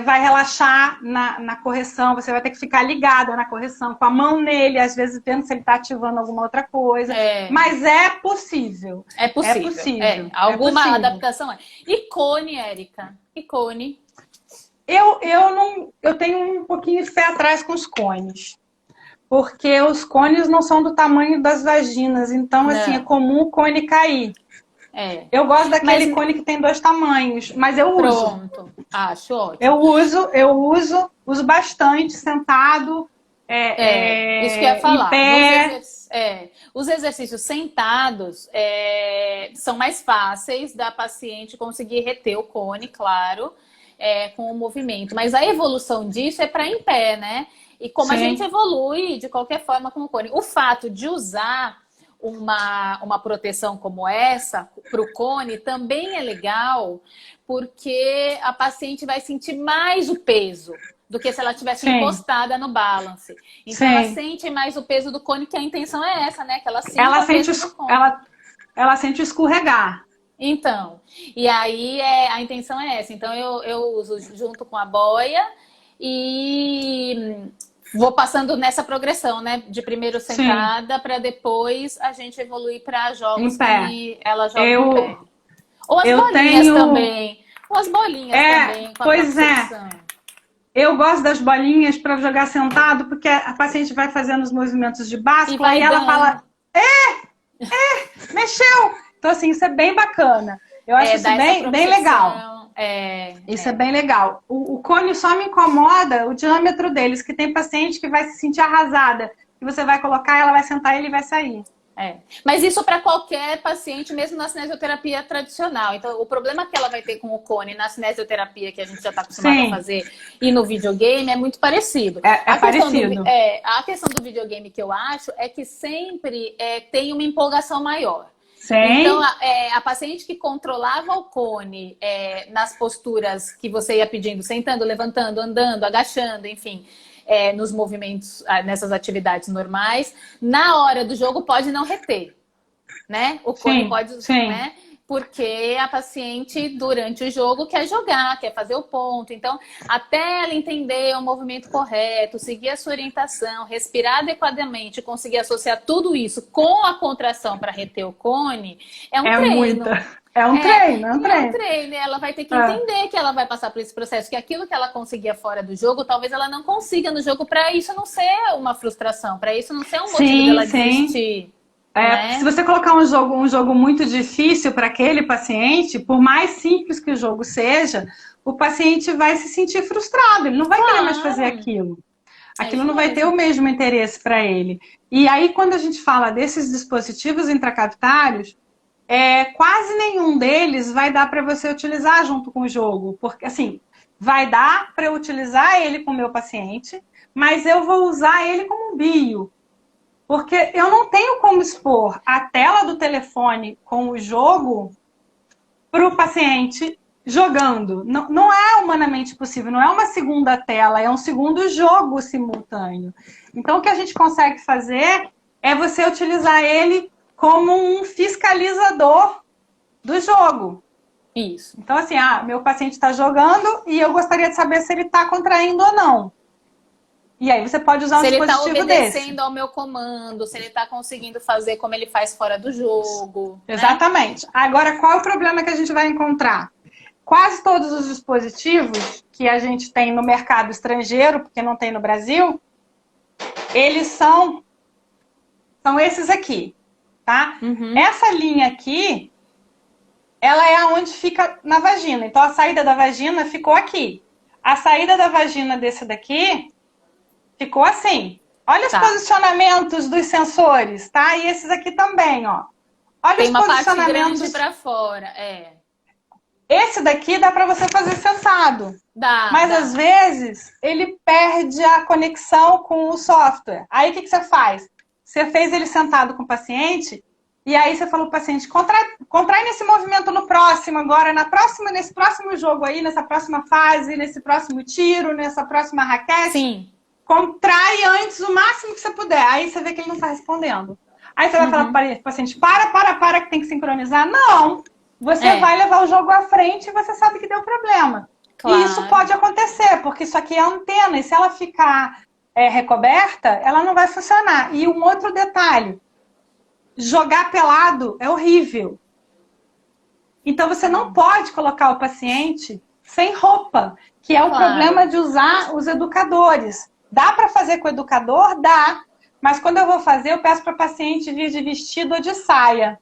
vai relaxar na correção. Você vai ter que ficar ligada na correção, com a mão nele, às vezes vendo se ele está ativando alguma outra coisa. Mas é possível. É possível. Alguma adaptação é. E cone, Érica? E cone? Eu tenho um pouquinho de pé atrás com os cones. Porque os cones não são do tamanho das vaginas. Então, assim, é comum o cone cair. Eu gosto daquele cone que tem 2 tamanhos, mas eu uso. Pronto, acho ótimo. Eu uso bastante, sentado, isso que eu ia falar. em pé. Os exercícios sentados são mais fáceis da paciente conseguir reter o cone, claro, com o movimento. Mas a evolução disso é para em pé, né? E como a gente evolui de qualquer forma com o cone. O fato de usar uma proteção como essa para o cone também é legal, porque a paciente vai sentir mais o peso do que se ela tivesse encostada no balance. Então ela sente mais o peso do cone, que a intenção é essa, né? Que ela sinta o peso do cone. Ela sente escorregar. Então, e aí a intenção é essa. Então eu uso junto com a boia e vou passando nessa progressão, né? De primeiro sentada para depois a gente evoluir para jogos que ela joga em pé. Ou as bolinhas também. Ou as bolinhas também. Pois eu gosto das bolinhas para jogar sentado, porque a paciente vai fazendo os movimentos de báscula e ela fala, mexeu! Então, assim, isso é bem bacana. Eu acho isso bem legal. Isso é bem legal. O cone só me incomoda o diâmetro deles, que tem paciente que vai se sentir arrasada. Que você vai colocar, ela vai sentar e ele vai sair. Mas isso para qualquer paciente, mesmo na cinesioterapia tradicional. Então, o problema que ela vai ter com o cone na cinesioterapia, que a gente já está acostumado a fazer, e no videogame, é muito parecido. A questão do videogame que eu acho é que sempre tem uma empolgação maior. Então, a paciente que controlava o cone nas posturas que você ia pedindo, sentando, levantando, andando, agachando, enfim, nos movimentos, nessas atividades normais, na hora do jogo pode não reter, né? O cone pode, né? Porque a paciente, durante o jogo, quer jogar, quer fazer o ponto. Então, até ela entender o movimento correto, seguir a sua orientação, respirar adequadamente, conseguir associar tudo isso com a contração para reter o cone, é um treino. É um treino. Ela vai ter que entender que ela vai passar por esse processo, que aquilo que ela conseguia fora do jogo, talvez ela não consiga no jogo, para isso não ser uma frustração, para isso não ser um motivo dela desistir. né? Se você colocar um jogo muito difícil para aquele paciente, por mais simples que o jogo seja, o paciente vai se sentir frustrado, ele não vai querer mais fazer Claro, aquilo. é Aquilo isso não vai ter mesmo. o mesmo interesse para ele. E aí, quando a gente fala desses dispositivos intracavitários, quase nenhum deles vai dar para você utilizar junto com o jogo. Porque, assim, vai dar para eu utilizar ele com o meu paciente, mas eu vou usar ele como bio. Porque eu não tenho como expor a tela do telefone com o jogo para o paciente jogando. Não, não é humanamente possível, não é uma segunda tela, é um segundo jogo simultâneo. Então, o que a gente consegue fazer é você utilizar ele como um fiscalizador do jogo. Isso. Então, assim, meu paciente está jogando e eu gostaria de saber se ele está contraindo ou não. E aí você pode usar um Se ele está dispositivo obedecendo desse. ao meu comando, se ele está conseguindo fazer como ele faz fora do jogo, né? Exatamente. Agora, qual é o problema que a gente vai encontrar? Quase todos os dispositivos que a gente tem no mercado estrangeiro, porque não tem no Brasil, eles são esses aqui, tá? Uhum. Essa linha aqui, ela é aonde fica na vagina. Então, a saída da vagina ficou aqui. A saída da vagina desse daqui ficou assim. Olha os posicionamentos dos sensores, tá? E esses aqui também, ó. Olha tem os uma parte posicionamentos. grande para fora, Esse daqui dá para você fazer sentado. Mas dá. às vezes ele perde a conexão com o software. Aí o que você faz? Você fez ele sentado com o paciente e aí você falou para o paciente, contrai nesse movimento no próximo agora, nesse próximo jogo aí, nessa próxima fase, nesse próximo tiro, nessa próxima raquete. Sim. Contrai antes o máximo que você puder. Aí você vê que ele não está respondendo. Aí você vai falar para o paciente, para, que tem que sincronizar. Não! Você vai levar o jogo à frente e você sabe que deu problema. Claro. E isso pode acontecer, porque isso aqui é antena. E se ela ficar recoberta, ela não vai funcionar. E um outro detalhe, jogar pelado é horrível. Então você não pode colocar o paciente sem roupa, que é o problema de usar os educadores. Dá para fazer com o educador? Dá. Mas quando eu vou fazer, eu peço para o paciente vir de vestido ou de saia.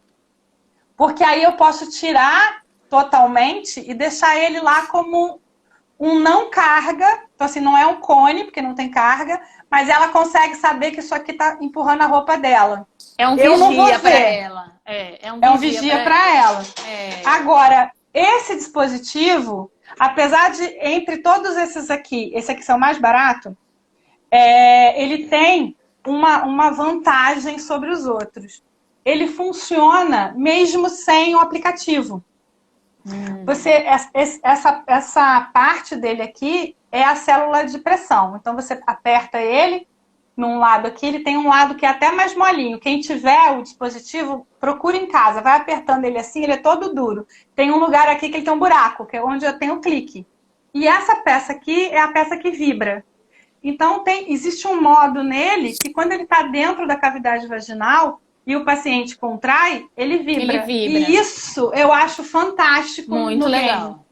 Porque aí eu posso tirar totalmente e deixar ele lá como um não carga. Então, assim, não é um cone, porque não tem carga, mas ela consegue saber que isso aqui está empurrando a roupa dela. É um vigia para ela. É um vigia para ela. Agora, esse dispositivo, apesar de, entre todos esses aqui, esse aqui são mais barato, ele tem uma vantagem sobre os outros. Ele funciona mesmo sem o aplicativo. Essa parte dele aqui é a célula de pressão. Então, você aperta ele num lado aqui, ele tem um lado que é até mais molinho. Quem tiver o dispositivo, procura em casa. Vai apertando ele assim, ele é todo duro. Tem um lugar aqui que ele tem um buraco, que é onde eu tenho o clique. E essa peça aqui é a peça que vibra. Então, existe um modo nele que quando ele está dentro da cavidade vaginal e o paciente contrai, ele vibra. E isso eu acho fantástico. Muito legal.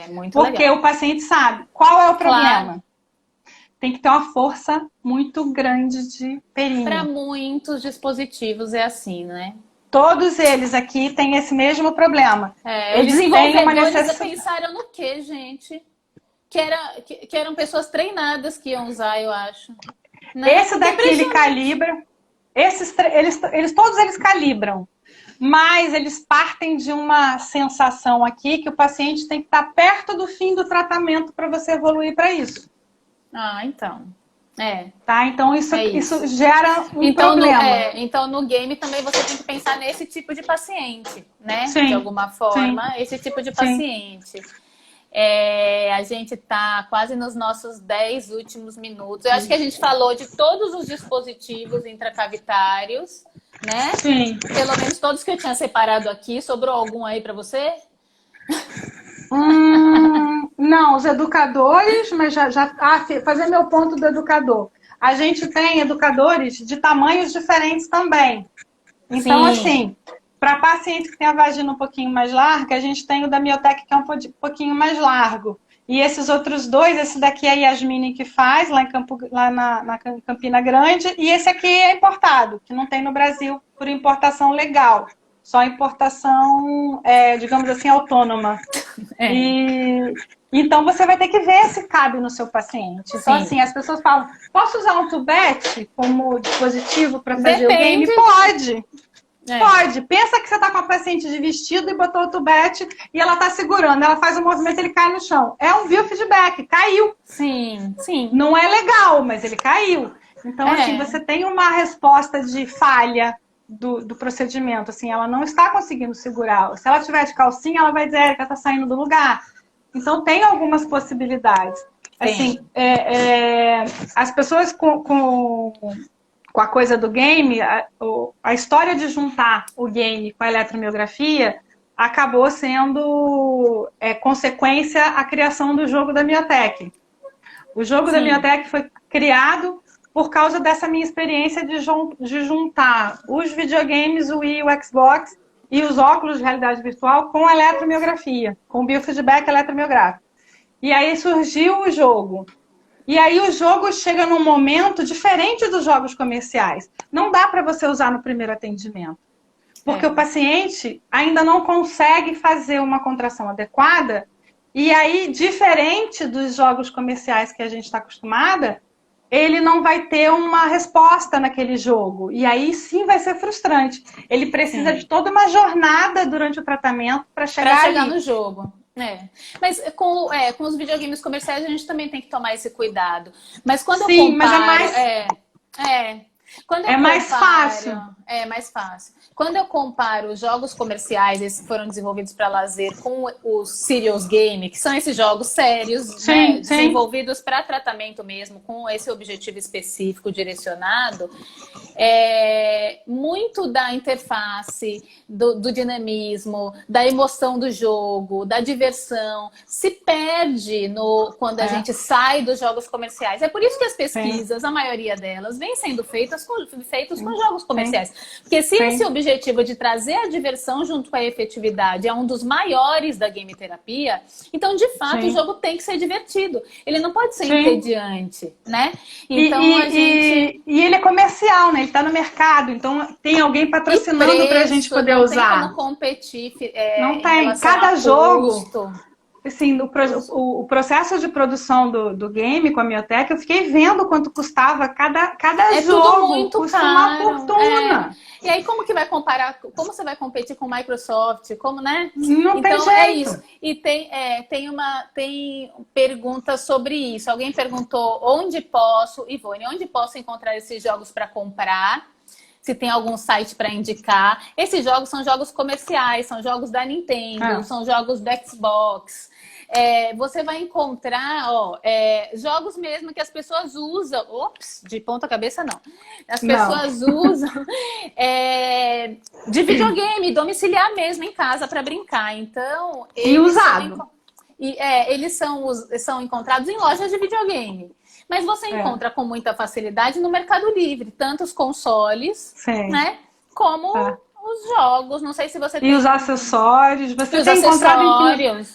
Muito legal. Porque o paciente sabe qual é o problema. Tem que ter uma força muito grande de períneo. Para muitos dispositivos é assim, né? Todos eles aqui têm esse mesmo problema. Eles têm uma necessidade. Pensaram no quê, gente? Que eram pessoas treinadas que iam usar, eu acho. Né? Esse daqui ele calibra. Todos eles calibram. Mas eles partem de uma sensação aqui que o paciente tem que estar perto do fim do tratamento para você evoluir para isso. Então. Tá? Então isso gera um problema. Então no game também você tem que pensar nesse tipo de paciente, né? Sim. De alguma forma, esse tipo de paciente. A gente está quase nos nossos 10 últimos minutos. Eu acho que a gente falou de todos os dispositivos intracavitários, né? Sim. Pelo menos todos que eu tinha separado aqui. Sobrou algum aí para você? Não, os educadores, mas fazer meu ponto do educador. A gente tem educadores de tamanhos diferentes também. Então, assim, para paciente que tem a vagina um pouquinho mais larga, a gente tem o da Miotec, que é um pouquinho mais largo. E esses outros dois, esse daqui é a Yasmine que faz, lá na Campina Grande, e esse aqui é importado, que não tem no Brasil por importação legal. Só importação, digamos assim, autônoma. É. E então você vai ter que ver se cabe no seu paciente. Então, Sim. assim, as pessoas falam, posso usar um tubete como dispositivo para fazer Depende. o game? Pode. É. Pode. Pensa que você está com a paciente de vestido e botou o tubete e ela está segurando. Ela faz um movimento, ele cai no chão. É um biofeedback, caiu. Sim, sim. Não é legal, mas ele caiu. Então, assim, você tem uma resposta de falha do procedimento. Assim, ela não está conseguindo segurar. Se ela tiver de calcinha, ela vai dizer, Érica, está saindo do lugar. Então, tem algumas possibilidades. Assim, as pessoas com a coisa do game, a história de juntar o game com a eletromiografia acabou sendo consequência a criação do jogo da Miotech. O jogo da Miotech foi criado por causa dessa minha experiência de juntar os videogames, o Wii e o Xbox e os óculos de realidade virtual com a eletromiografia, com biofeedback eletromiográfico. E aí surgiu o jogo. E aí o jogo chega num momento diferente dos jogos comerciais. Não dá para você usar no primeiro atendimento. Porque o paciente ainda não consegue fazer uma contração adequada. E aí, diferente dos jogos comerciais que a gente está acostumada, ele não vai ter uma resposta naquele jogo. E aí sim vai ser frustrante. Ele precisa de toda uma jornada durante o tratamento para chegar no jogo. Mas com os videogames comerciais a gente também tem que tomar esse cuidado. Mas quando eu comparo... mas é mais fácil. É mais fácil. Quando eu comparo os jogos comerciais, esses que foram desenvolvidos para lazer, com os serious game, que são esses jogos sérios, desenvolvidos para tratamento mesmo, com esse objetivo específico direcionado, muito da interface, do dinamismo, da emoção do jogo, da diversão, se perde quando a gente sai dos jogos comerciais. É por isso que as pesquisas, a maioria delas, vêm sendo feitas com jogos comerciais. Porque se esse objetivo de trazer a diversão junto com a efetividade é um dos maiores da game terapia, então, de fato, o jogo tem que ser divertido. Ele não pode ser entediante, né? Então, e ele é comercial, né? Ele está no mercado, então tem alguém patrocinando para a gente poder usar. Não tem como competir. Não tem. Cada jogo... Assim, o processo de produção do game com a Miotech, eu fiquei vendo quanto custava cada jogo. Tudo muito custa caro. Uma fortuna. E aí, como que vai comparar? Como você vai competir com Microsoft? Como, né? Não tem jeito. É isso. E tem perguntas sobre isso. Alguém perguntou Ivone, onde posso encontrar esses jogos para comprar? Se tem algum site para indicar. Esses jogos são jogos comerciais, são jogos da Nintendo, são jogos do Xbox. Você vai encontrar jogos mesmo que as pessoas usam. Ops, de ponta cabeça não. As pessoas usam de videogame, domiciliar mesmo em casa para brincar. Então, eles são encontrados em lojas de videogame. Mas você encontra com muita facilidade no Mercado Livre, tanto os consoles, né, como os jogos. Não sei se você tem... E os acessórios. Você tem encontrado...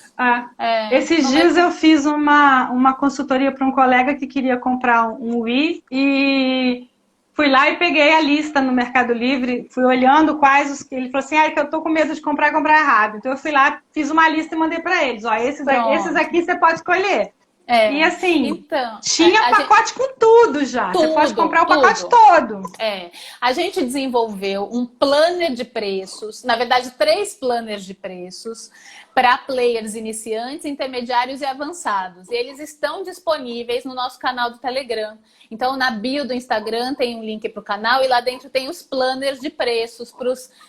Esses dias eu fiz uma consultoria para um colega que queria comprar um Wii e fui lá e peguei a lista no Mercado Livre, fui olhando quais os... Ele falou assim, que eu tô com medo de comprar errado. Então eu fui lá, fiz uma lista e mandei para eles. Esses aqui você pode escolher. E assim, tinha pacote com tudo já. Você pode comprar o pacote todo. A gente desenvolveu um planner de preços, na verdade 3 planners de preços, para players iniciantes, intermediários e avançados. E eles estão disponíveis no nosso canal do Telegram. Então, na bio do Instagram tem um link para o canal e lá dentro tem os planners de preços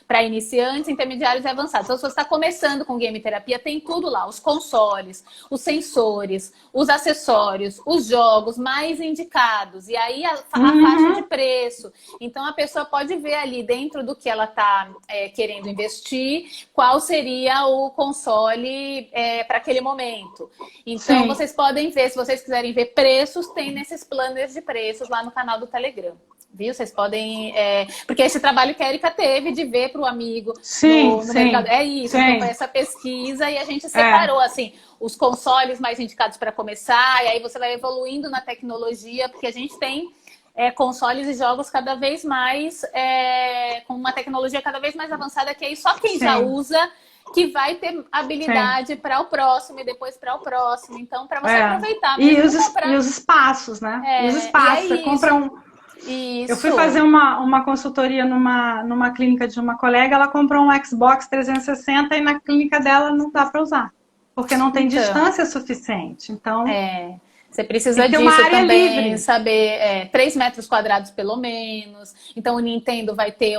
para iniciantes, intermediários e avançados. Então, se você está começando com game terapia, tem tudo lá. Os consoles, os sensores, os acessórios, os jogos mais indicados. E aí, a faixa de preço. Então, a pessoa pode ver ali dentro do que ela está querendo investir, qual seria o console para aquele momento. Então, vocês podem ver, se vocês quiserem ver preços, tem nesses planners de preços lá no canal do Telegram. viu? Vocês podem... porque esse trabalho que a Erika teve de ver para o amigo no mercado. É isso, então foi essa pesquisa e a gente separou, assim, os consoles mais indicados para começar, e aí você vai evoluindo na tecnologia, porque a gente tem consoles e jogos cada vez mais, com uma tecnologia cada vez mais avançada, que aí só quem já usa que vai ter habilidade para o próximo e depois para o próximo. Então, para você aproveitar. E os espaços, né? Os espaços. Você compra Isso. Eu fui fazer uma consultoria numa clínica de uma colega, ela comprou um Xbox 360 e na clínica dela não dá para usar, porque não tem distância suficiente. Então... Você precisa disso também, livre. Saber 3 metros quadrados pelo menos. Então o Nintendo vai ter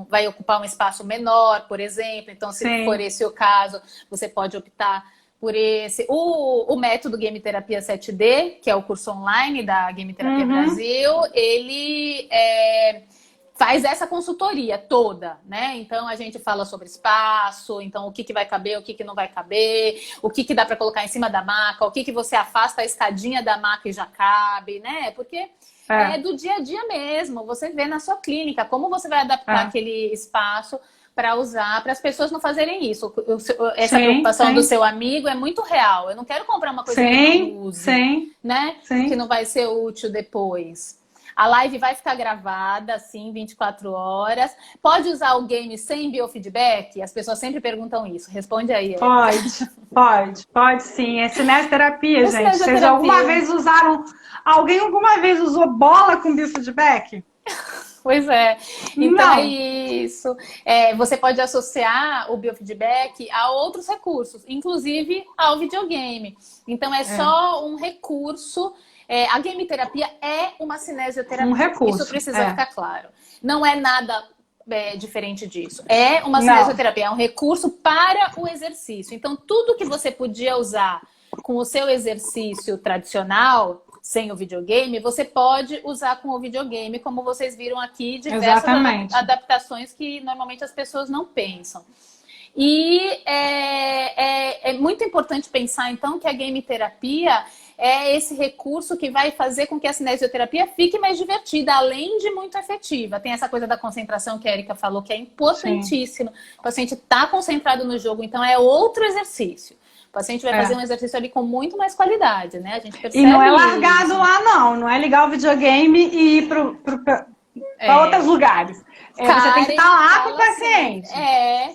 vai ocupar um espaço menor, por exemplo. Então, se for esse o caso, você pode optar por esse. O método Game Terapia 7D, que é o curso online da Game Terapia Brasil, ele faz essa consultoria toda, né? Então a gente fala sobre espaço, então o que vai caber, o que não vai caber, o que dá para colocar em cima da maca, o que você afasta a escadinha da maca e já cabe, né? Porque é do dia a dia mesmo, você vê na sua clínica como você vai adaptar aquele espaço para usar, para as pessoas não fazerem isso. Essa preocupação do seu amigo é muito real. Eu não quero comprar uma coisa que não use, né? Que não vai ser útil depois. A live vai ficar gravada, assim, 24 horas. Pode usar o game sem biofeedback? As pessoas sempre perguntam isso. Responde aí. Pode sim. É cinesioterapia, gente. Vocês alguma vez usaram... Alguém alguma vez usou bola com biofeedback? Pois é. Então é isso. Você pode associar o biofeedback a outros recursos, inclusive ao videogame. Então é só um recurso... a game terapia é uma cinesioterapia. Um recurso. Isso precisa ficar claro. Não é nada diferente disso. É uma cinesioterapia, é um recurso para o exercício. Então, tudo que você podia usar com o seu exercício tradicional, sem o videogame, você pode usar com o videogame, como vocês viram aqui, diversas adaptações que normalmente as pessoas não pensam. E é muito importante pensar, então, que a game terapia é esse recurso que vai fazer com que a cinesioterapia fique mais divertida, além de muito efetiva. Tem essa coisa da concentração que a Erika falou, que é importantíssimo. O paciente está concentrado no jogo, então é outro exercício. O paciente vai fazer um exercício ali com muito mais qualidade, né? A gente percebe. E não é largado isso lá, não. Não é ligar o videogame e ir para outros lugares. Você tem que estar lá com o paciente.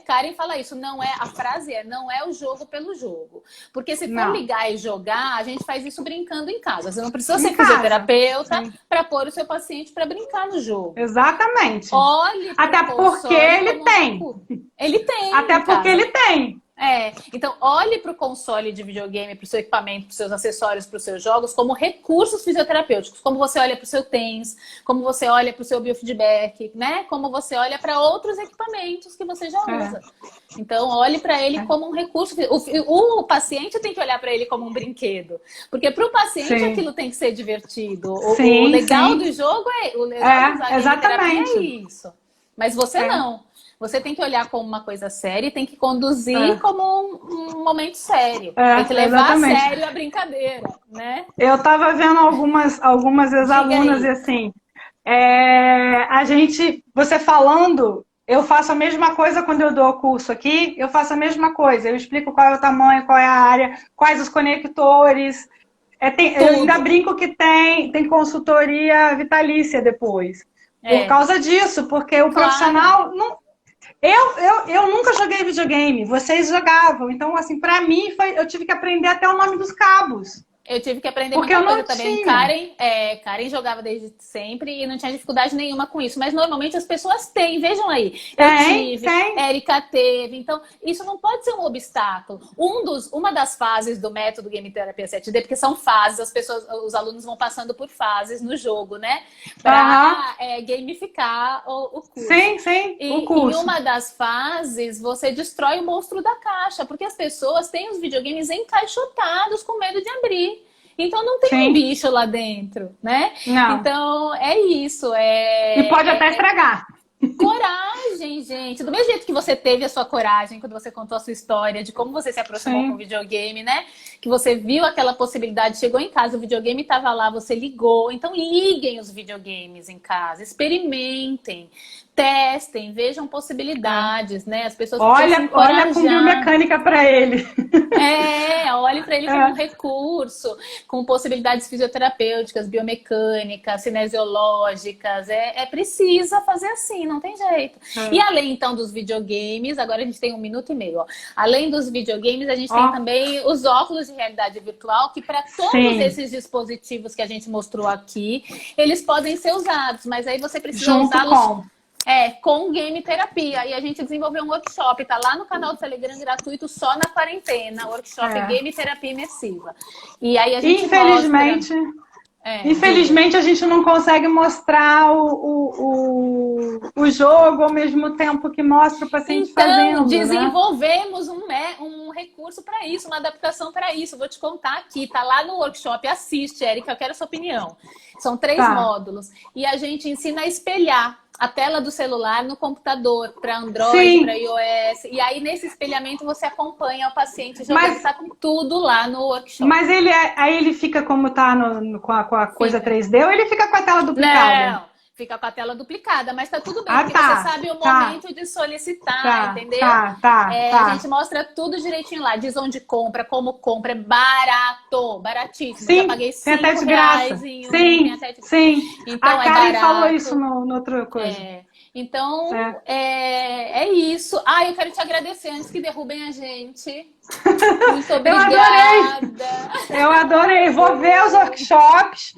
Karen fala isso. A frase não é o jogo pelo jogo. Porque se for ligar e jogar, a gente faz isso brincando em casa. Você não precisa ser fisioterapeuta para pôr o seu paciente para brincar no jogo. Exatamente. Olhe até porque ele tem. Ele tem. Até porque ele tem. Então olhe para o console de videogame, para o seu equipamento, para os seus acessórios, para os seus jogos, como recursos fisioterapêuticos, como você olha para o seu TENS, como você olha para o seu biofeedback, né? Como você olha para outros equipamentos que você já usa. Então olhe para ele como um recurso. O paciente tem que olhar para ele como um brinquedo, porque para o paciente aquilo tem que ser divertido. O legal do jogo o legal da terapia é isso. Mas você não. Você tem que olhar como uma coisa séria e tem que conduzir como um momento sério. Tem que levar a sério a brincadeira, né? Eu estava vendo algumas ex-alunas e assim, você falando, eu faço a mesma coisa quando eu dou o curso aqui, eu faço a mesma coisa. Eu explico qual é o tamanho, qual é a área, quais os conectores. Eu ainda brinco que tem consultoria vitalícia depois. Por causa disso, porque o profissional... Eu nunca joguei videogame, vocês jogavam. Então, assim, pra mim, eu tive que aprender até o nome dos cabos. Eu tive que aprender muita coisa também. Karen jogava desde sempre e não tinha dificuldade nenhuma com isso. Mas normalmente as pessoas têm, vejam aí. Erika teve. Então, isso não pode ser um obstáculo. Uma das fases do método Game Terapia 7D, porque são fases, os alunos vão passando por fases no jogo, né? Para gamificar o curso. O curso. Em uma das fases, você destrói o monstro da caixa, porque as pessoas têm os videogames encaixotados com medo de abrir. Então não tem um bicho lá dentro, né? Não. Então é isso. E pode até estragar. Coragem, coragem, gente. Do mesmo jeito que você teve a sua coragem quando você contou a sua história, de como você se aproximou com o videogame, né? Que você viu aquela possibilidade, chegou em casa, o videogame estava lá, você ligou. Então, liguem os videogames em casa, experimentem, testem, vejam possibilidades, né? As pessoas precisam se encorajar. Olha com biomecânica para ele. Olhe para ele como um recurso, com possibilidades fisioterapêuticas, biomecânicas, cinesiológicas. Precisa fazer assim, não tem jeito. E além, então, dos videogames, agora a gente tem 1 minuto e meio. Ó. Além dos videogames, a gente tem também os óculos de realidade virtual, que para todos esses dispositivos que a gente mostrou aqui, eles podem ser usados, mas aí você precisa usá-los com game terapia. E a gente desenvolveu um workshop, tá lá no canal do Telegram gratuito, só na quarentena. Workshop Game Terapia Imersiva. E aí a gente Infelizmente, a gente não consegue mostrar o jogo ao mesmo tempo que mostra o paciente fazendo. Então, desenvolvemos um recurso para isso, uma adaptação para isso. Vou te contar aqui, tá lá no workshop. Assiste, Érica, eu quero a sua opinião. São 3 módulos. E a gente ensina a espelhar a tela do celular no computador, para Android, para iOS. E aí, nesse espelhamento, você acompanha o paciente. Já está com tudo lá no workshop. Mas aí ele fica como tá com a coisa 3D ou ele fica com a tela duplicada? Não, fica com a tela duplicada, mas tá tudo bem, porque você sabe o momento de solicitar, entendeu? A gente mostra tudo direitinho lá, diz onde compra, como compra, é barato, baratíssimo. Sim, já paguei R$5 tem até de graça. Sim. Então, a Karen falou isso no outra coisa. Então, é isso. Eu quero te agradecer antes que derrubem a gente. Muito obrigada. Eu adorei. Vou ver os workshops.